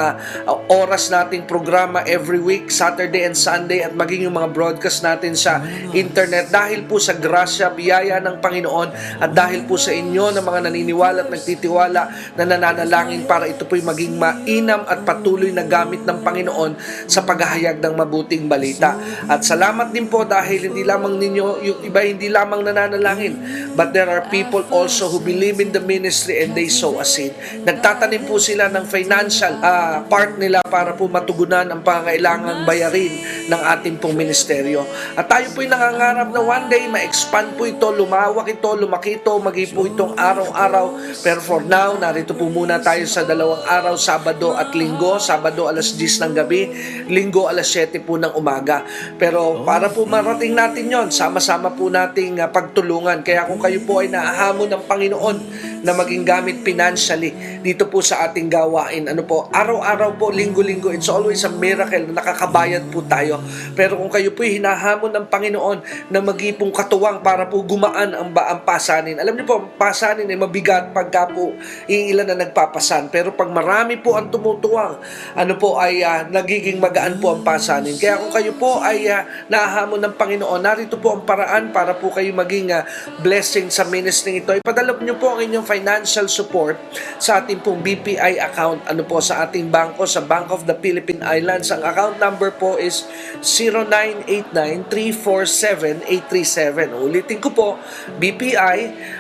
oras nating programa every week, Saturday and Sunday, at maging yung mga broadcast natin sa internet dahil po sa grasya, biyaya ng Panginoon at dahil po sa inyo na mga naniniwala at nagtitiwala na nananalangin para ito po'y maging mainam at patuloy na gamit ng Panginoon sa paghahayag ng mabuting balita. At salamat din po dahil hindi lamang ninyo, yung iba hindi lamang nananalangin, but there are people also who believe in the ministry and they sow a seed. Nagtatanim po sila ng financial part nila para po matugunan ang pangangailangang bayarin ng ating pong ministeryo. At tayo po'y nangangarap na one day ma-expand po ito, lumawak ito, lumaki ito, maging po itong araw-araw. Pero for now, narito po muna tayo sa 2 araw, Sabado at Linggo. Sabado alas 10 ng gabi, Linggo alas 7 po ng umaga. Pero para po marating natin yon, sama-sama po nating pagtulungan. Kaya kung kayo po ay naahamon ng Panginoon na maging gamit financially dito po sa ating gawain, ano po, araw-araw po, linggo-linggo, it's always a miracle na nakakabayad po tayo. Pero kung kayo po ay hinahamon ng Panginoon na maging pong katuwang para po gumaan ang pasanin. Alam niyo po, ang pasanin ay mabigat pagka po iilan na nagpapasan. Pero pag marami po ang tumutuwang, ano po ay nagiging magaan po ang pasanin. Kaya kung kayo po ay nahahamon ng Panginoon, narito po ang paraan para po kayo maging blessing sa ministry ito. Ipadala niyo po ang inyong financial support sa ating pong BPI account, ano po, sa ating bangko, sa Bank of the Philippine Islands. Ang account number po is 0989-347-837. Ulitin ko po, BPI,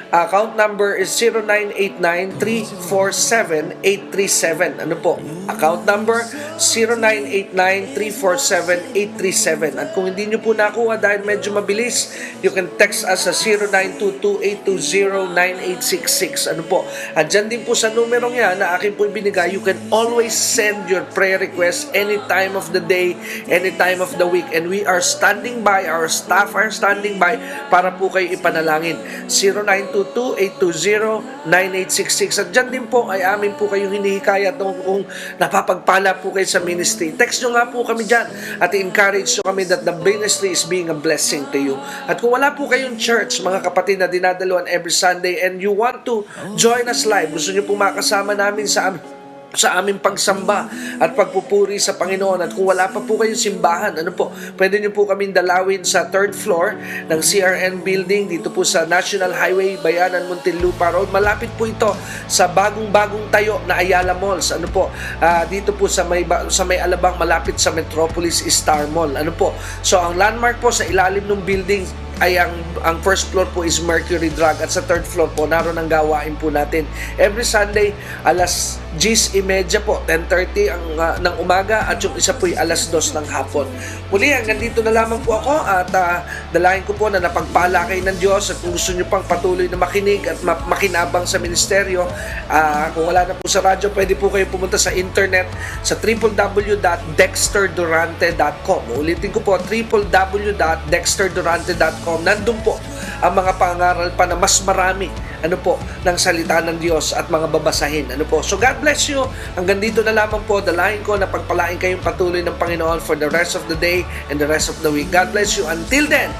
account number is 0989-347-837. Ano po? Account number 0989-347-837. At kung hindi nyo po nakuha dahil medyo mabilis, you can text us sa 0922-820-9866. Ano po? At dyan din po sa numerong yan na akin po ibinigay, you can always send your prayer request any time of the day, any time of the week. And we are standing by, our staff are standing by para po kayo ipanalangin. 0922-820-9866. At dyan din po ay amin po kayong hinihikayat kung napapagpala po kayo sa ministry. Text nyo nga po kami dyan at i-encourage nyo kami that the ministry is being a blessing to you. At kung wala po kayong church, mga kapatid, na dinadaluan every Sunday and you want to join us live, gusto nyo po makasama namin sa sa aming pagsamba at pagpupuri sa Panginoon. At kung wala pa po kayong simbahan, pwede nyo po kaming dalawin sa 3rd floor ng CRN building dito po sa National Highway, Bayanan, Muntinlupa Road. Malapit po ito sa bagong tayo na Ayala Malls. Dito po sa may Alabang, malapit sa Metropolis Star Mall. So ang landmark po sa ilalim ng building ay ang first floor po is Mercury Drug at sa 3rd floor po naroon ang gawain po natin every Sunday alas 10:30 po, 10:30 ng umaga, at yung isa po ay alas 2 ng hapon. Muli, hanggang dito na lamang po ako at dalahin ko po na napagpala kayo ng Diyos. At kung gusto nyo pang patuloy na makinig at makinabang sa ministeryo, kung wala na po sa radyo, pwede po kayo pumunta sa internet sa www.dexterdurante.com. Ulitin ko po, www.dexterdurante.com. Nandun po ang mga pangaral pa na mas marami ng salita ng Diyos at mga babasahin. So God bless you. Hanggang dito na lamang po. Dalahin ko na pagpalain kayong patuloy ng Panginoon for the rest of the day and the rest of the week. God bless you. Until then,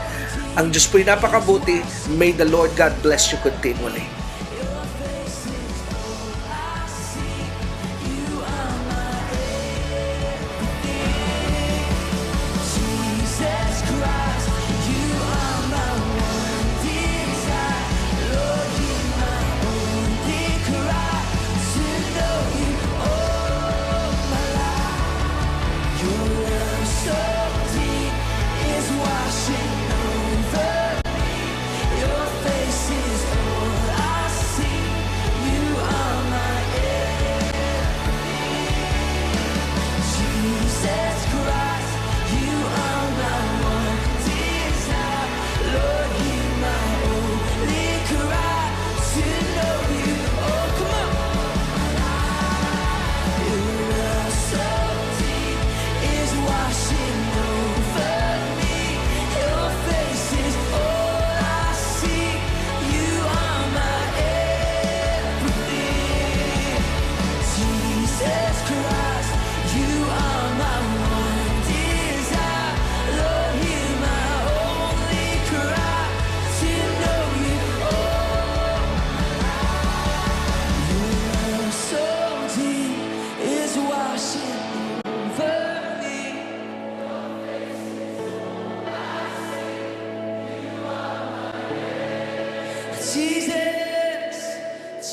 ang Diyos po'y napakabuti. May the Lord God bless you continually.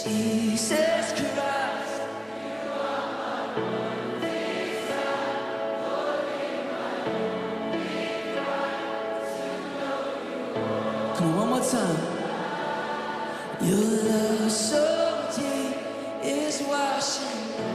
Jesus Christ. Come on, one more time. Your love so deep is washing